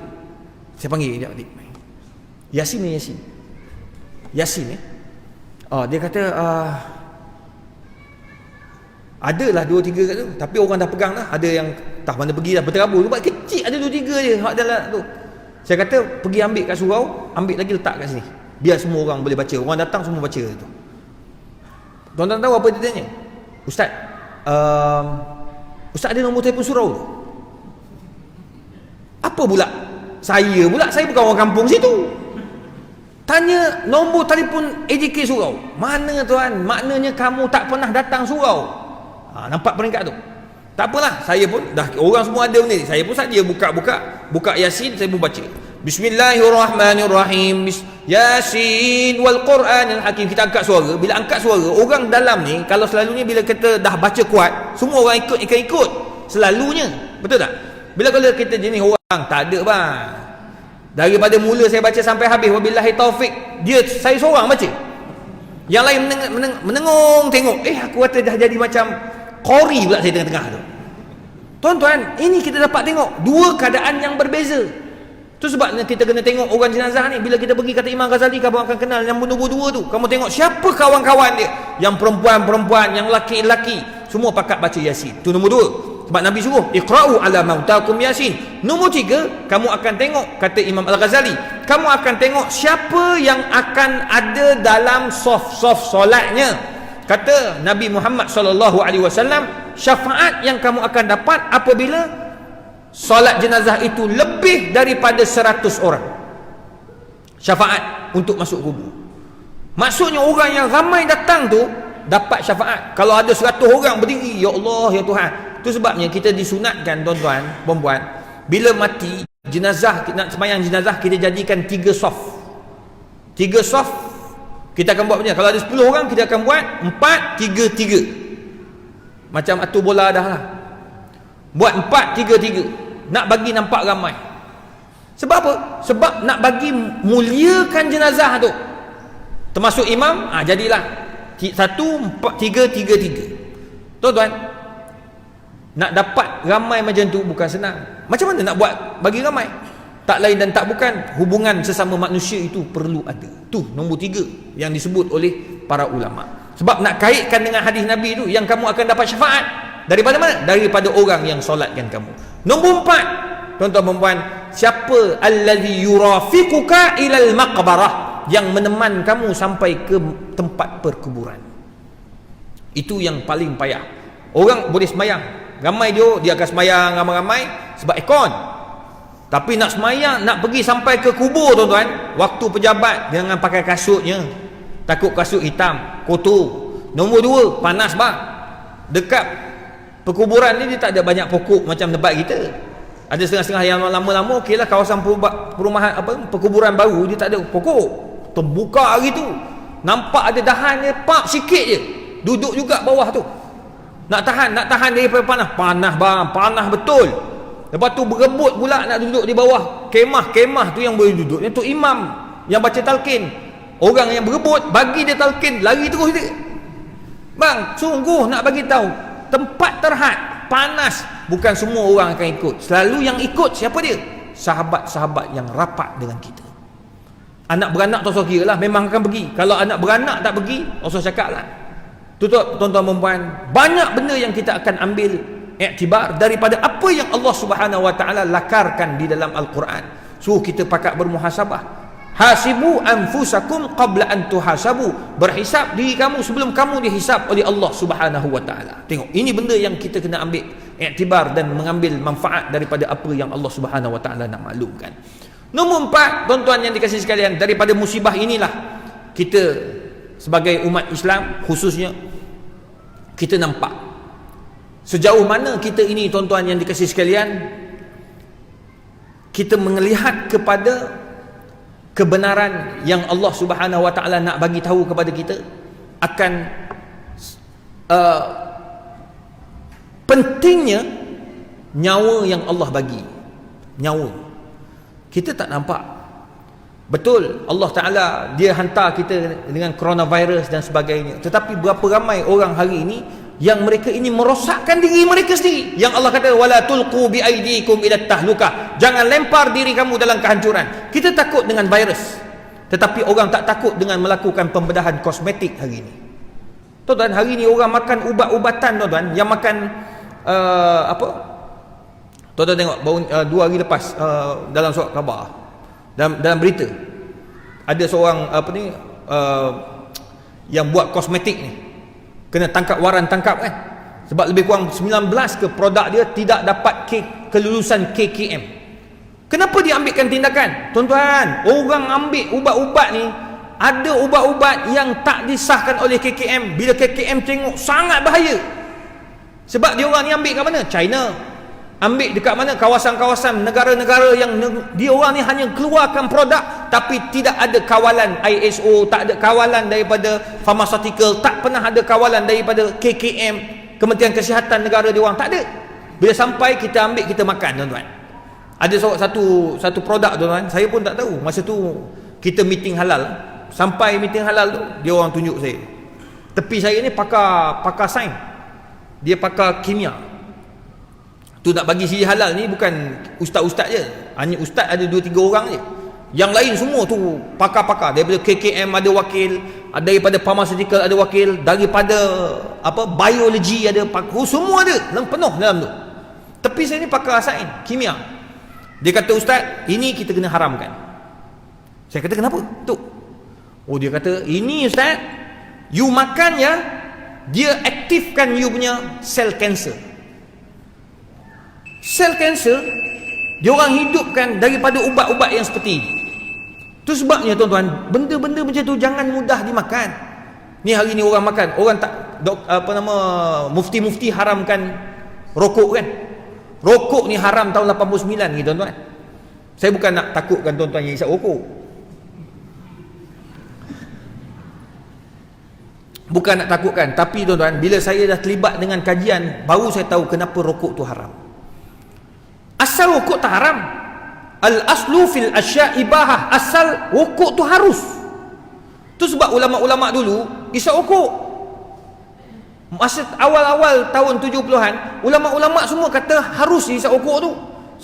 Saya panggil dia, Yasin ni Yasin dia kata adalah 2-3 kat tu, tapi orang dah pegang dah. Ada yang tak mana pergi dah berterabur tu, kecil ada 2-3 je hak dalam tu. Saya kata pergi ambil kat surau, ambil lagi letak kat sini, biar semua orang boleh baca. Orang datang semua baca tu. Tuan-tuan tahu apa dia tanya? Ustaz, Ustaz ada nombor telefon surau tu? Apa pula? Saya bukan orang kampung situ. Tanya nombor telefon AJK surau. Mana tuan? Maknanya kamu tak pernah datang surau. Nampak peringkat tu? Tak apalah, saya pun dah, orang semua ada benda ni. Saya pun saja buka Yasin, saya pun baca. Bismillahirrahmanirrahim. Yasin wal Quranil Hakim. Kita angkat suara. Bila angkat suara, orang dalam ni, kalau selalunya bila kita dah baca kuat, semua orang ikut selalunya. Betul tak? Bila kalau kita jenis orang, tak ada bang. Daripada mula saya baca sampai habis, wabillahi taufik, saya seorang baca. Yang lain menengung tengok. Aku kata dah jadi macam qori pula saya tengah-tengah tu. Tuan-tuan, ini kita dapat tengok dua keadaan yang berbeza. Tu sebabnya kita kena tengok orang jenazah ni. Bila kita pergi, kata Imam Ghazali, kamu akan kenal yang nombor 2 tu. Kamu tengok siapa kawan-kawan dia. Yang perempuan-perempuan, yang laki-laki, semua pakat baca Yasin. Tu nombor 2. Sebab Nabi suruh, iqra'u ala mautakum Yasin. Nombor 3, kamu akan tengok, kata Imam Al-Ghazali, kamu akan tengok siapa yang akan ada dalam sof-sof solatnya. Kata Nabi Muhammad SAW, syafaat yang kamu akan dapat apabila solat jenazah itu lebih daripada 100 orang. Syafaat untuk masuk kubur. Maksudnya orang yang ramai datang tu dapat syafaat. Kalau ada 100 orang berdiri, ya Allah, ya Tuhan. Itu sebabnya kita disunatkan, tuan-tuan, perempuan, bila mati jenazah, nak sembahyang jenazah, kita jadikan 3 sof. 3 sof kita akan buat macam ni. Kalau ada 10 orang, kita akan buat 4-3-3. Macam atur bola dah lah. Buat 4-3-3. Nak bagi nampak ramai. Sebab apa? Sebab nak bagi muliakan jenazah tu. Termasuk imam, jadilah 1-4-3-3-3. Tuan-tuan, nak dapat ramai macam tu bukan senang. Macam mana nak buat bagi ramai? Tak lain dan tak bukan, hubungan sesama manusia itu perlu ada. Tu nombor 3 yang disebut oleh para ulama. Sebab nak kaitkan dengan hadis Nabi tu, yang kamu akan dapat syafaat daripada mana? Daripada orang yang solatkan kamu. Nombor 4, tuan-tuan perempuan, siapa allazi yurafiquka ilal maqbarah, yang meneman kamu sampai ke tempat perkuburan. Itu yang paling payah. Orang boleh semayang ramai, dia akan semayang ramai-ramai sebab aircon. Tapi nak semayang, nak pergi sampai ke kubur, tuan-tuan, waktu pejabat, jangan pakai kasutnya. Takut kasut hitam, kotor. Nombor 2, panas bang. Dekat Perkuburan ni dia tak ada banyak pokok macam tempat kita. Ada setengah-setengah yang lama-lama okeylah, kawasan perumahan perkuburan baru dia tak ada pokok. Terbuka hari tu. Nampak ada dahan dia, pak sikit je. Duduk juga bawah tu. Nak tahan daripada panas. Panas bang, panas betul. Lepas tu berebut pula nak duduk di bawah kemah tu yang boleh duduk. Itu imam yang baca talqin. Orang yang berebut bagi dia talqin, lari terus dia. Bang, sungguh nak bagi tahu, tempat terhad, panas, bukan semua orang akan ikut. Selalu yang ikut siapa dia? Sahabat-sahabat yang rapat dengan kita. Anak beranak tak usah kira lah, memang akan pergi. Kalau anak beranak tak pergi, tak usah cakap lah. Tuan-tuan perempuan, banyak benda yang kita akan ambil iktibar daripada apa yang Allah Subhanahu Wa Taala lakarkan di dalam Al-Quran. So kita pakat bermuhasabah. Hasibu anfusakum qabla an tuhasabu. Berhisab diri kamu sebelum kamu dihisab oleh Allah Subhanahu Wa Taala. Tengok, ini benda yang kita kena ambil iktibar dan mengambil manfaat daripada apa yang Allah Subhanahu Wa Taala nak maklumkan. Nombor 4, tuan-tuan yang dikasihi sekalian, daripada musibah inilah kita sebagai umat Islam khususnya kita nampak sejauh mana kita ini, tuan-tuan yang dikasihi sekalian, kita melihat kepada kebenaran yang Allah Subhanahu Wa Taala nak bagi tahu kepada kita akan pentingnya nyawa yang Allah bagi. Nyawa kita tak nampak. Betul, Allah Ta'ala dia hantar kita dengan coronavirus dan sebagainya, tetapi berapa ramai orang hari ini yang mereka ini merosakkan diri mereka sendiri. Yang Allah kata wala tulqu bi aidikum ila tahlukah, jangan lempar diri kamu dalam kehancuran. Kita takut dengan virus, tetapi orang tak takut dengan melakukan pembedahan kosmetik hari ini. Tuan-tuan, hari ini orang makan ubat-ubatan, tuan-tuan, yang makan tuan-tuan tengok baru 2 hari lepas dalam surat khabar, dalam berita ada seorang yang buat kosmetik ni kena waran tangkap kan, sebab lebih kurang 19 ke produk dia tidak dapat kelulusan KKM. Kenapa dia ambilkan tindakan? Tuan-tuan, orang ambil ubat-ubat ni, ada ubat-ubat yang tak disahkan oleh KKM. Bila KKM tengok sangat bahaya, sebab dia orang ni ambil kat mana? China. Ambil dekat mana? Kawasan-kawasan negara-negara yang dia orang ni hanya keluarkan produk tapi tidak ada kawalan ISO, tak ada kawalan daripada pharmaceutical, tak pernah ada kawalan daripada KKM, Kementerian Kesihatan negara dia orang, tak ada. Bila sampai kita ambil, kita makan, tuan-tuan. Ada satu produk, tuan-tuan, saya pun tak tahu. Masa tu kita meeting halal, sampai meeting halal tu dia orang tunjuk saya. Tepi saya ni pakar sains, dia pakar kimia. Tu nak bagi siri halal ni bukan ustaz-ustaz je, hanya ustaz ada 2-3 orang je. Yang lain semua tu pakar-pakar, daripada KKM ada wakil, daripada pharmaceutical ada wakil, daripada biologi ada pakar, semua ada, penuh dalam tu. Tapi saya ni pakar sains kimia. Dia kata, ustaz, ini kita kena haramkan. Saya kata, kenapa? Tu. Oh, dia kata, ini ustaz, you makan ya, dia aktifkan you punya sel kanser. Sel kanser dia orang hidupkan daripada ubat-ubat yang seperti ini. Itu sebabnya, tuan-tuan, benda-benda macam tu jangan mudah dimakan. Ni hari ni orang makan, orang tak mufti-mufti haramkan rokok kan. Rokok ni haram tahun 89 ni, tuan-tuan. Saya bukan nak takutkan tuan-tuan yang hisap rokok, bukan nak takutkan, tapi tuan-tuan, bila saya dah terlibat dengan kajian, baru saya tahu kenapa rokok tu haram. Asal rokok tak haram. Al-aslu fil asya' ibahah. Asal rokok tu harus. Tu sebab ulama-ulama dulu isap rokok. Masa awal-awal tahun 70-an, ulama-ulama semua kata harus isap rokok tu.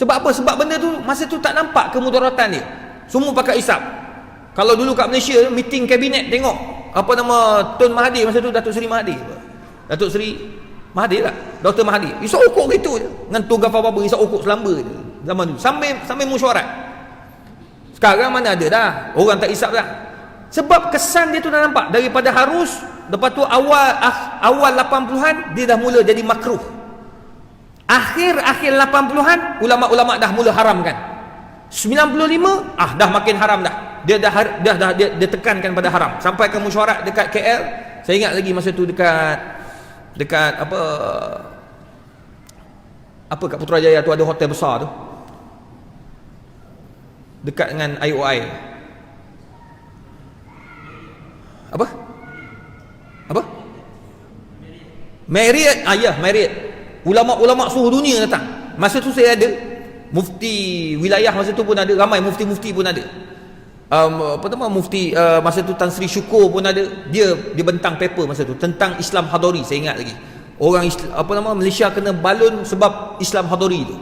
Sebab apa? Sebab benda tu masa tu tak nampak kemudaratan dia. Semua pakai isap. Kalau dulu kat Malaysia, meeting kabinet, tengok Tun Mahathir masa tu, Datuk Seri Mahathir. Datuk Seri Mahathir lah, Dr. Mahathir isap rokok gitu je, dengan Tun Gafar Baba isap rokok selamba je zaman dulu, sambil mesyuarat. Sekarang mana ada dah, orang tak isap dah. Sebab kesan dia tu dah nampak daripada harus. Lepas tu awal 80-an dia dah mula jadi makruh. Akhir 80-an ulama-ulama dah mula haramkan. 95 dah makin haram dah. Dia tekankan pada haram sampai ke mesyuarat dekat KL. Saya ingat lagi masa tu dekat Apa kat Putrajaya tu ada hotel besar tu, dekat dengan IOI. Apa? Marriott. Ya, Marriott. Ulama-ulama seluruh dunia datang. Masa tu saya ada mufti wilayah, masa tu pun ada, ramai mufti-mufti pun ada. Mufti masa tu Tan Sri Syukur pun ada. Dia bentang paper masa tu tentang Islam Hadari. Saya ingat lagi, orang Malaysia kena balun sebab Islam Hadari tu.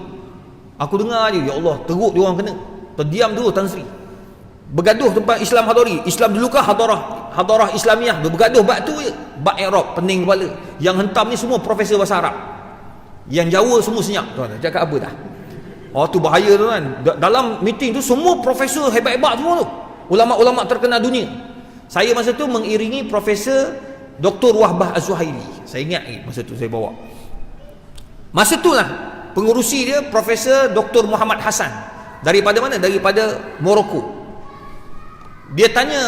Aku dengar je, ya Allah, teruk dia orang kena. Terdiam dulu Tan Sri, bergaduh tentang Islam Hadari. Islam dulu kah Hadarah Islamiah? Dia bergaduh bab tu je, bab Arab, pening kepala. Yang hentam ni semua profesor bahasa Arab, yang Jawa semua senyap. Tuan cakap apa dah? Oh tu bahaya tu kan. Dalam meeting tu semua profesor hebat-hebat semua tu, ulama-ulama terkenal dunia. Saya masa tu mengiringi Profesor Dr. Wahbah Az-Zuhairi. Saya ingat masa tu saya bawa. Masa tu lah pengurusi dia Profesor Dr. Muhammad Hassan. Daripada mana? Daripada Morocco. Dia tanya,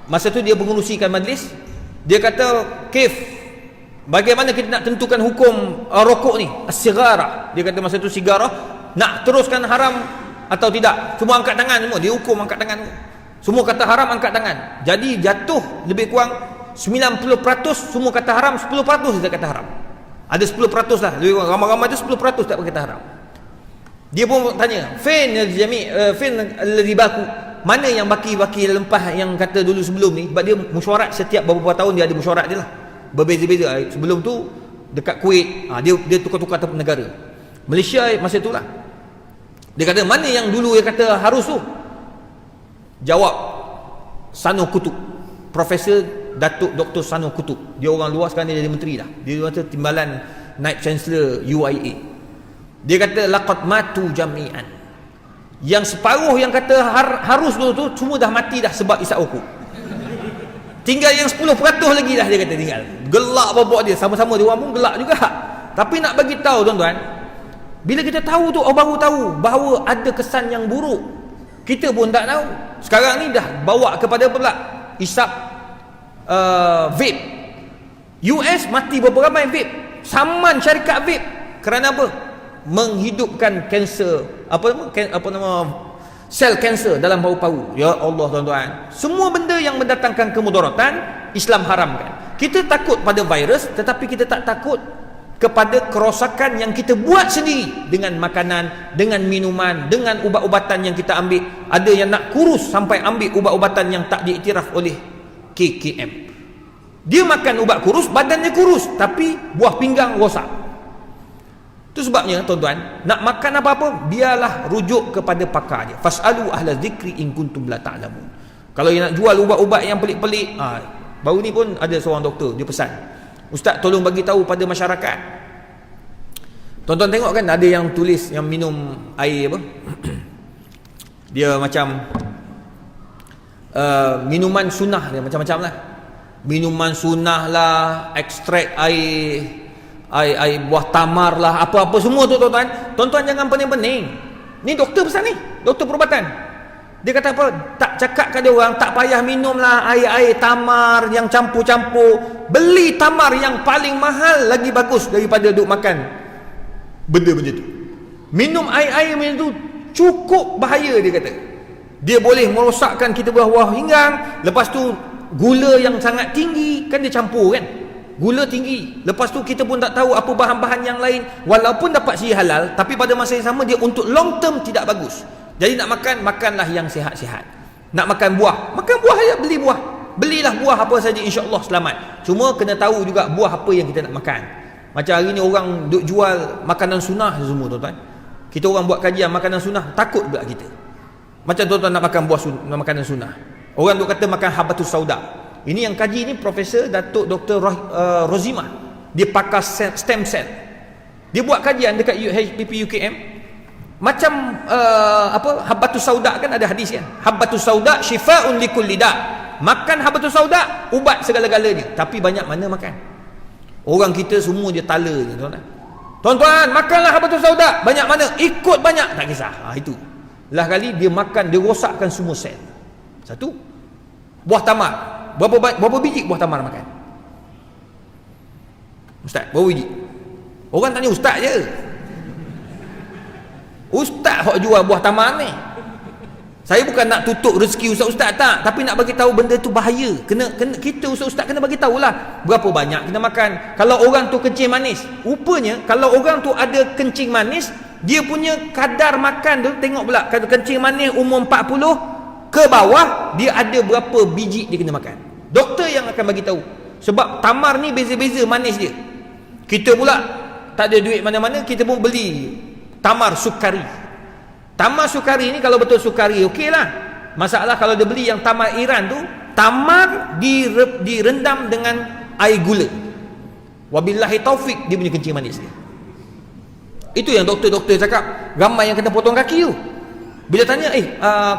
masa tu dia pengurusikan majlis, dia kata, "Kif, bagaimana kita nak tentukan hukum rokok ni, as-sigara?" Dia kata masa tu sigara nak teruskan haram atau tidak. Semua angkat tangan semua, dia hukum angkat tangan semua. Kata haram, angkat tangan. Jadi jatuh lebih kurang 90%, semua kata haram, 10% dia kata haram. Ada 10% lah, lebih kurang ramai-ramai tu 10% tak kata haram. Dia pun tanya, "Fin al-jami' fin alladhi baku?" Mana yang baki-baki lempah yang kata dulu sebelum ni? Sebab dia mesyuarat setiap beberapa tahun, dia ada mesyuarat dia lah, berbeza-beza. Sebelum tu dekat Kuwait, dia tukar-tukar negara. Malaysia masa tu lah. Dia kata, "Mana yang dulu dia kata harus tu?" Jawab Sano Kutub, Profesor Datuk Dr. Sano Kutub. Dia orang luar, sekarang dia jadi menteri dah. Dia kata timbalan Naib Chancellor UIA. Dia kata, "Laqad matu jami'an." Yang separuh yang kata harus dulu tu semua dah mati dah sebab isap rokok. Tinggal yang 10% lagi dah, dia kata tinggal. Gelak babak dia, sama-sama dia orang pun gelak juga. Tapi nak bagi tahu tuan-tuan, bila kita tahu tu, orang baru tahu bahawa ada kesan yang buruk. Kita pun tak tahu. Sekarang ni dah bawa kepada pula isap vape. US mati berapa ramai vape. Saman syarikat vape. Kerana apa? Menghidupkan kanser, sel kanser dalam paru-paru. Ya Allah tuan-tuan, semua benda yang mendatangkan kemudaratan Islam haramkan. Kita takut pada virus, tetapi kita tak takut kepada kerosakan yang kita buat sendiri dengan makanan, dengan minuman, dengan ubat-ubatan yang kita ambil. Ada yang nak kurus sampai ambil ubat-ubatan yang tak diiktiraf oleh KKM. Dia makan ubat kurus, badannya kurus, tapi buah pinggang rosak. Itu sebabnya tuan-tuan, nak makan apa-apa, biarlah rujuk kepada pakar dia. Fas'alu ahla zikri in kuntum la ta'lamun. Kalau yang nak jual ubat-ubat yang pelik-pelik, baru ni pun ada seorang doktor, dia pesan, "Ustaz, tolong bagi tahu pada masyarakat." Tuan-tuan tengok kan, ada yang tulis yang minum air apa? Dia macam minuman sunnah dia, macam-macam lah. Minuman sunnah lah, ekstrak air buah tamar lah, apa-apa semua tu tuan-tuan. Tuan-tuan jangan pening-pening. Ni doktor pesan ni, doktor perubatan. Dia kata apa? Tak cakap kat dia orang, tak payah minum lah air-air tamar yang campur-campur. Beli tamar yang paling mahal lagi bagus daripada duk makan benda-benda tu. Minum air-air macam tu cukup bahaya, dia kata. Dia boleh merosakkan kita buah-buah pinggang. Lepas tu gula yang sangat tinggi, kan dia campur kan, gula tinggi. Lepas tu kita pun tak tahu apa bahan-bahan yang lain. Walaupun dapat sihir halal, tapi pada masa yang sama dia untuk long term tidak bagus. Jadi nak makan, makanlah yang sihat-sihat. Nak makan buah, makan buah saja, beli buah. Belilah buah apa saja, insya-Allah selamat. Cuma kena tahu juga buah apa yang kita nak makan. Macam hari ni orang duk jual makanan sunnah semua tuan-tuan. Kita orang buat kajian makanan sunnah, takut pula kita. Macam tuan-tuan nak makan buah sunnah, makanan sunnah. Orang duk kata makan habatus sauda. Ini yang kaji ni Profesor Datuk Dr. Rozimah. Dia pakar stem cell. Dia buat kajian dekat HPP UKM. Macam habatus sauda, kan ada hadis kan, habatus sauda syifaun likulli da. Makan habatus sauda ubat segala-galanya. Tapi banyak mana makan. Orang kita semua dia tala je tuan-tuan. Tuan-tuan, makanlah habatus sauda. Banyak mana? Ikut banyak, tak kisah. Itu. Lah kali dia makan, dia rosakkan semua sel. Satu, buah tamar. Berapa biji buah tamar makan? Ustaz, berapa biji? Orang tanya ustaz je. Ustaz hok jual buah tamar ni. Saya bukan nak tutup rezeki ustaz-ustaz tak, tapi nak bagi tahu benda tu bahaya. Kena kita ustaz-ustaz kena bagi tahulah berapa banyak kita makan. Kalau orang tu kencing manis, rupanya kalau orang tu ada kencing manis, dia punya kadar makan tu, tengok pula kalau kencing manis umur 40 ke bawah, dia ada berapa biji dia kena makan. Doktor yang akan bagi tahu. Sebab tamar ni beza-beza manis dia. Kita pula tak ada duit mana-mana, kita pun beli tamar sukari. Tamar sukari ni kalau betul sukari okey lah. Masalah kalau dia beli yang tamar Iran tu, tamar direndam dengan air gula. Wabillahi taufik, dia punya kencing manis dia. Itu yang doktor-doktor cakap. Ramai yang kena potong kaki tu. Bila tanya,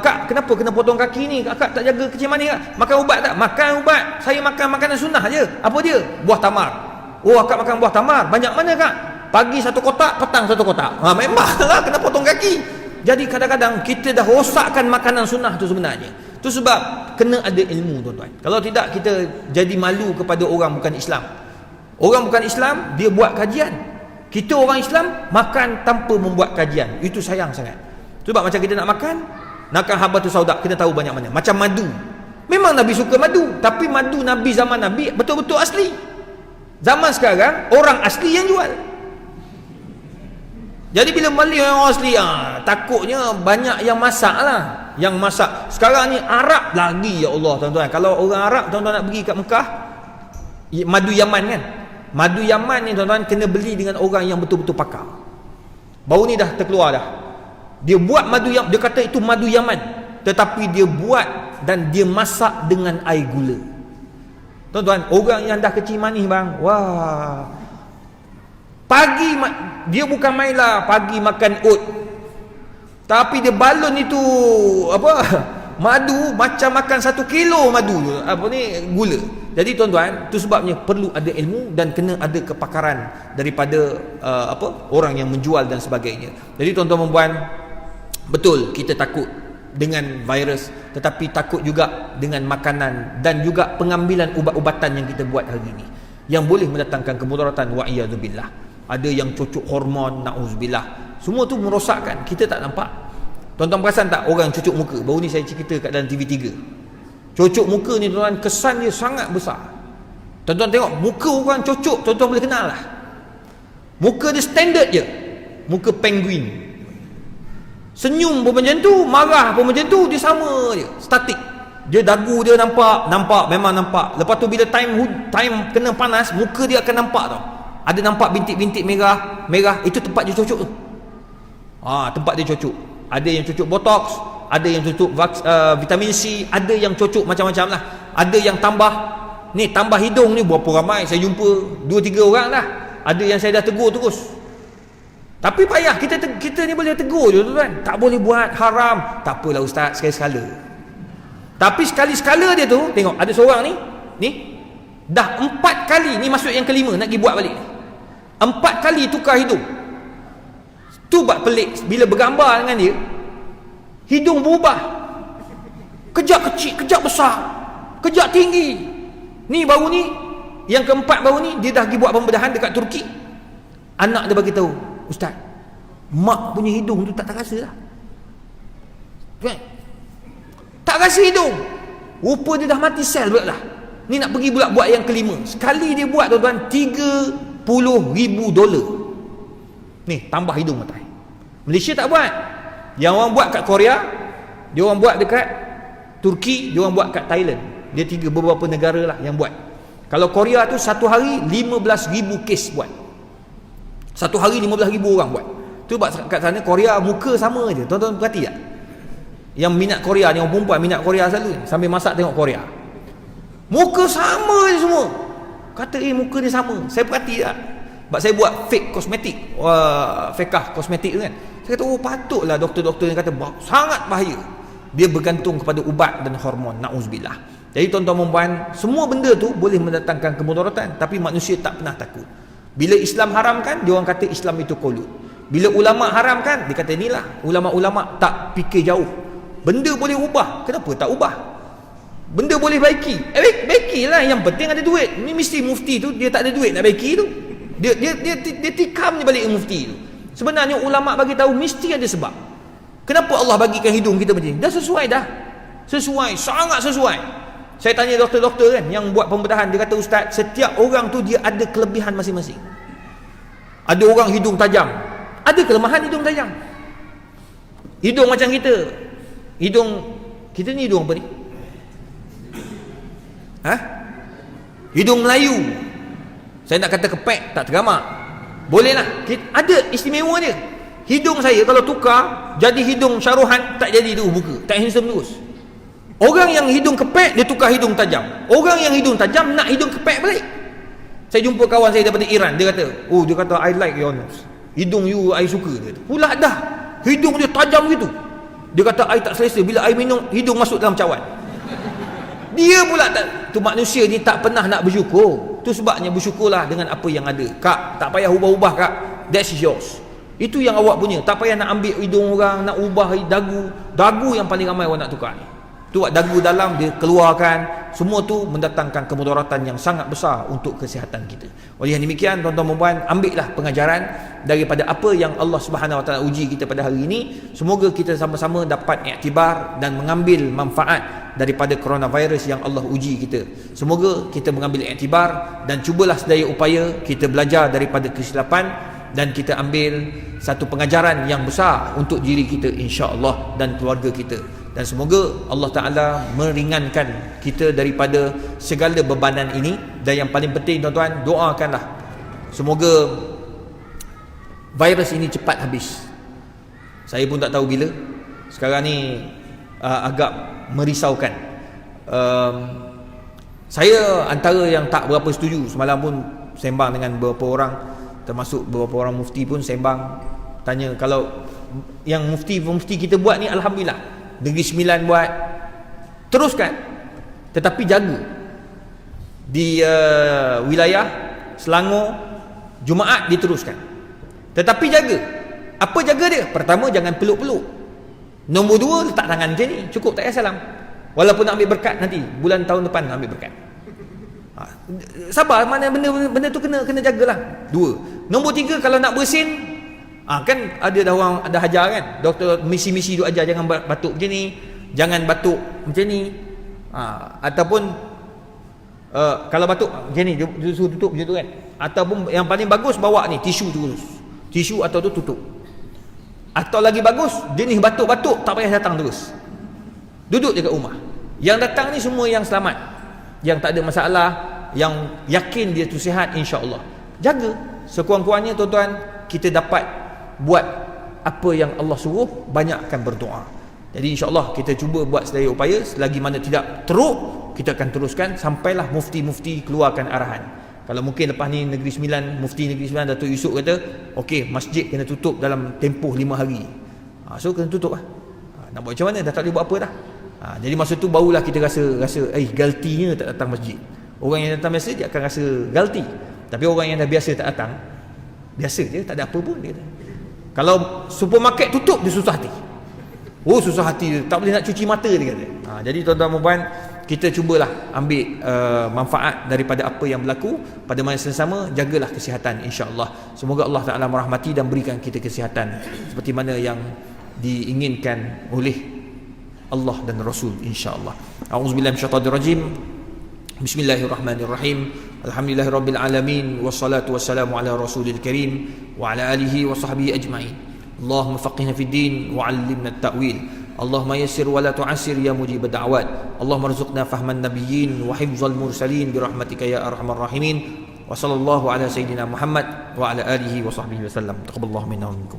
kak kenapa kena potong kaki ni? Akak tak jaga kencing manis tak? Makan ubat tak? Makan ubat. Saya makan makanan sunnah je. Apa dia? Buah tamar. Oh, akak makan buah tamar. Banyak mana kak? Pagi satu kotak, petang satu kotak. Memanglah kena potong kaki. Jadi kadang-kadang kita dah rosakkan makanan sunnah tu sebenarnya. Tu sebab kena ada ilmu, tuan-tuan. Kalau tidak, kita jadi malu kepada orang bukan Islam. Orang bukan Islam, dia buat kajian. Kita orang Islam makan tanpa membuat kajian. Itu sayang sangat. Sebab macam kita nak makan habatus sauda, kena tahu banyak mana. Macam madu. Memang Nabi suka madu, tapi madu Nabi zaman Nabi betul-betul asli. Zaman sekarang orang asli yang jual. Jadi bila beli orang asli, takutnya banyak yang masak lah. Yang masak. Sekarang ni Arab lagi, ya Allah tuan-tuan. Kalau orang Arab, tuan-tuan nak pergi kat Mekah, madu Yaman kan. Madu Yaman ni tuan-tuan kena beli dengan orang yang betul-betul pakar. Baru ni dah terkeluar dah. Dia buat madu Yaman, dia kata itu madu Yaman. Tetapi dia buat dan dia masak dengan air gula. Tuan-tuan, orang yang dah kecil manis bang, wah. Pagi dia bukan mainlah pagi makan oat, tapi dia balon itu madu macam makan 1 kilo madu gula. Jadi tuan-tuan, tu sebabnya perlu ada ilmu dan kena ada kepakaran daripada orang yang menjual dan sebagainya. Jadi tuan-tuan perempuan, betul kita takut dengan virus, tetapi takut juga dengan makanan dan juga pengambilan ubat-ubatan yang kita buat hari ini yang boleh mendatangkan kemudaratan, wa iyadzubillah. Ada yang cucuk hormon, na'udzubillah. Semua tu merosakkan, kita tak nampak. Tuan-tuan perasan tak orang cucuk muka? Baru ni saya cerita kat dalam TV3. Cucuk muka ni tuan-tuan, kesan dia sangat besar. Tuan-tuan tengok muka orang cucuk, tuan-tuan boleh kenal lah. Muka dia standard je, muka penguin. Senyum pun macam tu, marah pun macam tu, dia sama je, statik. Dia dagu dia nampak, memang nampak. Lepas tu bila time kena panas, muka dia akan nampak tau. Ada nampak bintik-bintik merah, itu tempat dia cucuk tu. Tempat dia cucuk. Ada yang cucuk botox, ada yang cucuk vitamin C, ada yang cucuk macam-macam lah. Ada yang tambah hidung ni berapa ramai saya jumpa, 2-3 orang lah. Ada yang saya dah tegur terus. Tapi payah, kita ni boleh tegur je tuan. Tak boleh buat haram. Tak apalah ustaz, sekali-sekala. Tapi sekali-sekala dia tu, tengok ada seorang ni dah 4 kali, ni masuk yang kelima nak pergi buat balik. 4 kali tukar hidung. Tu buat pelik. Bila bergambar dengan dia, hidung berubah. Kejap kecil, kejap besar, kejap tinggi. Ni baru ni, yang keempat baru ni, dia dah pergi buat pembedahan dekat Turki. Anak dia bagi tahu, ustaz, mak punya hidung tu tak rasa lah. Tak rasa hidung. Rupa dia dah mati sel pula lah. Ni nak pergi pula buat yang kelima. Sekali dia buat tuan-tuan, $30,000. Ni tambah hidung matai. Malaysia tak buat. Yang orang buat kat Korea, dia orang buat dekat Turki, dia orang buat kat Thailand. Dia beberapa negara lah yang buat. Kalau Korea tu satu hari 15,000 kes buat. Satu hari 15,000 orang buat. Tu sebab kat sana Korea muka sama je. Tuan-tuan perhati tak? Yang minat Korea ni, orang perempuan minat Korea selalu sambil masak tengok Korea. Muka sama je semua. Kata muka dia sama. Saya perhati tak? Sebab saya buat fake kosmetik, fakah kosmetik tu kan. Saya kata patutlah doktor-doktor yang kata sangat bahaya. Dia bergantung kepada ubat dan hormon, na'udzubillah. Jadi tuan-tuan perempuan, semua benda tu boleh mendatangkan kemudaratan, tapi manusia tak pernah takut. Bila Islam haramkan, dia orang kata Islam itu kolut. Bila ulama haramkan, dia kata inilah ulama-ulama tak fikir jauh. Benda boleh ubah, kenapa tak ubah? Benda boleh baiki, baikilah, yang penting ada duit. Ni mesti mufti tu dia tak ada duit nak baiki tu. Dia tikam je balik mufti tu. Sebenarnya ulama bagi tahu mesti ada sebab. Kenapa Allah bagikan hidung kita macam ni? Dah sesuai dah. Sesuai, sangat sesuai. Saya tanya doktor-doktor kan yang buat pembedahan, dia kata, ustaz, setiap orang tu dia ada kelebihan masing-masing. Ada orang hidung tajam, ada kelemahan hidung tajam. Hidung macam kita. Hidung kita ni hidung apa ni? Hidung Melayu. Saya nak kata kepek, tak tergamak. Boleh lah. Ada istimewa dia. Hidung saya kalau tukar jadi hidung Syaruhan, tak jadi tu muka, tak handsome terus. Orang yang hidung kepek, dia tukar hidung tajam. Orang yang hidung tajam nak hidung kepek balik. Saya jumpa kawan saya daripada Iran, dia kata, dia kata, I like your nose. Hidung you I suka. Dia kata, pula dah hidung dia tajam gitu. Dia kata, I tak selesa bila I minum hidung masuk dalam cawan. Dia pula tak. Tu manusia ni tak pernah nak bersyukur. Tu sebabnya bersyukurlah dengan apa yang ada. Kak, tak payah ubah-ubah kak. That's yours. Itu yang awak punya. Tak payah nak ambil hidung orang, nak ubah dagu. Dagu yang paling ramai orang nak tukar ni. Tu dagu dalam dia keluarkan. Semua tu mendatangkan kemudaratan yang sangat besar untuk kesihatan kita. Oleh yang demikian, tuan-tuan dan puan, ambillah pengajaran daripada apa yang Allah Subhanahu Wa Taala uji kita pada hari ini. Semoga kita sama-sama dapat iktibar dan mengambil manfaat daripada coronavirus yang Allah uji kita. Semoga kita mengambil iktibar dan cubalah sedaya upaya kita belajar daripada kesilapan dan kita ambil satu pengajaran yang besar untuk diri kita, insya-Allah, dan keluarga kita. Dan semoga Allah Ta'ala meringankan kita daripada segala bebanan ini. Dan yang paling penting, tuan-tuan, doakanlah semoga virus ini cepat habis. Saya pun tak tahu bila. Sekarang ni agak merisaukan. Saya antara yang tak berapa setuju. Semalam pun sembang dengan beberapa orang, termasuk beberapa orang mufti pun sembang, tanya, kalau yang mufti kita buat ni, alhamdulillah, Negeri Sembilan buat, teruskan, tetapi jaga di wilayah Selangor Jumaat diteruskan, tetapi jaga. Apa jaga dia? Pertama, jangan peluk-peluk. Nombor dua, letak tangan macam ni, cukup, tak payah salam. Walaupun nak ambil berkat nanti bulan tahun depan nak ambil berkat, sabar, mana benda tu kena jagalah. Dua. Nombor tiga, kalau nak bersin, kan ada dah orang ada ajar kan, doktor misi-misi tu ajar, jangan batuk macam ni, jangan batuk macam ni, ataupun kalau batuk macam ni, dia suruh tutup macam tu kan. Ataupun yang paling bagus, bawa ni tisu terus, tisu atau tu tutup. Atau lagi bagus, jenis batuk-batuk tak payah datang terus, duduk dekat rumah. Yang datang ni semua yang selamat, yang tak ada masalah, yang yakin dia tu sihat, insya-Allah. Jaga sekurang-kurangnya, tuan-tuan, kita dapat buat apa yang Allah suruh, banyakkan berdoa. Jadi insya-Allah kita cuba buat sedaya upaya. Selagi mana tidak teruk, kita akan teruskan sampailah mufti-mufti keluarkan arahan. Kalau mungkin lepas ni Negeri Sembilan, mufti Negeri Sembilan Datuk Yusof kata, okey, masjid kena tutup dalam tempoh 5 hari. So kena tutup lah. Nak buat macam mana? Dah tak boleh buat apa dah. Jadi masa tu barulah kita rasa guilty-nya tak datang masjid. Orang yang datang biasa dia akan rasa guilty. Tapi orang yang dah biasa tak datang, biasa je, tak ada apa pun dia kata. Kalau supermarket tutup, dia susah hati. Susah hati dia, tak boleh nak cuci mata dia kata. Jadi tuan-tuan dan puan, kita cubalah ambil manfaat daripada apa yang berlaku. Pada masa yang sama, jagalah kesihatan, insya-Allah. Semoga Allah Ta'ala merahmati dan berikan kita kesihatan seperti mana yang diinginkan oleh Allah dan Rasul, insya-Allah. A'udzubillahi minasyaitonirrajim. Bismillahirrahmanirrahim. Alhamdulillahirabbil alamin, wassalatu wassalamu ala rasulil karim wa ala alihi wa sahbihi ajma'in. Allahumma faqihna fid din wa 'allimna at-ta'wil. Allahumma yassir wa la tu'assir ya mujib ad-da'wat. Allahumma rzuqna fahman nabiyyin wa hifzal mursalin bi rahmatika ya arhamar rahimin. Wa sallallahu ala sayidina Muhammad wa ala alihi wa sahbihi wasallam. Taqabbalallahu minna wa minkum.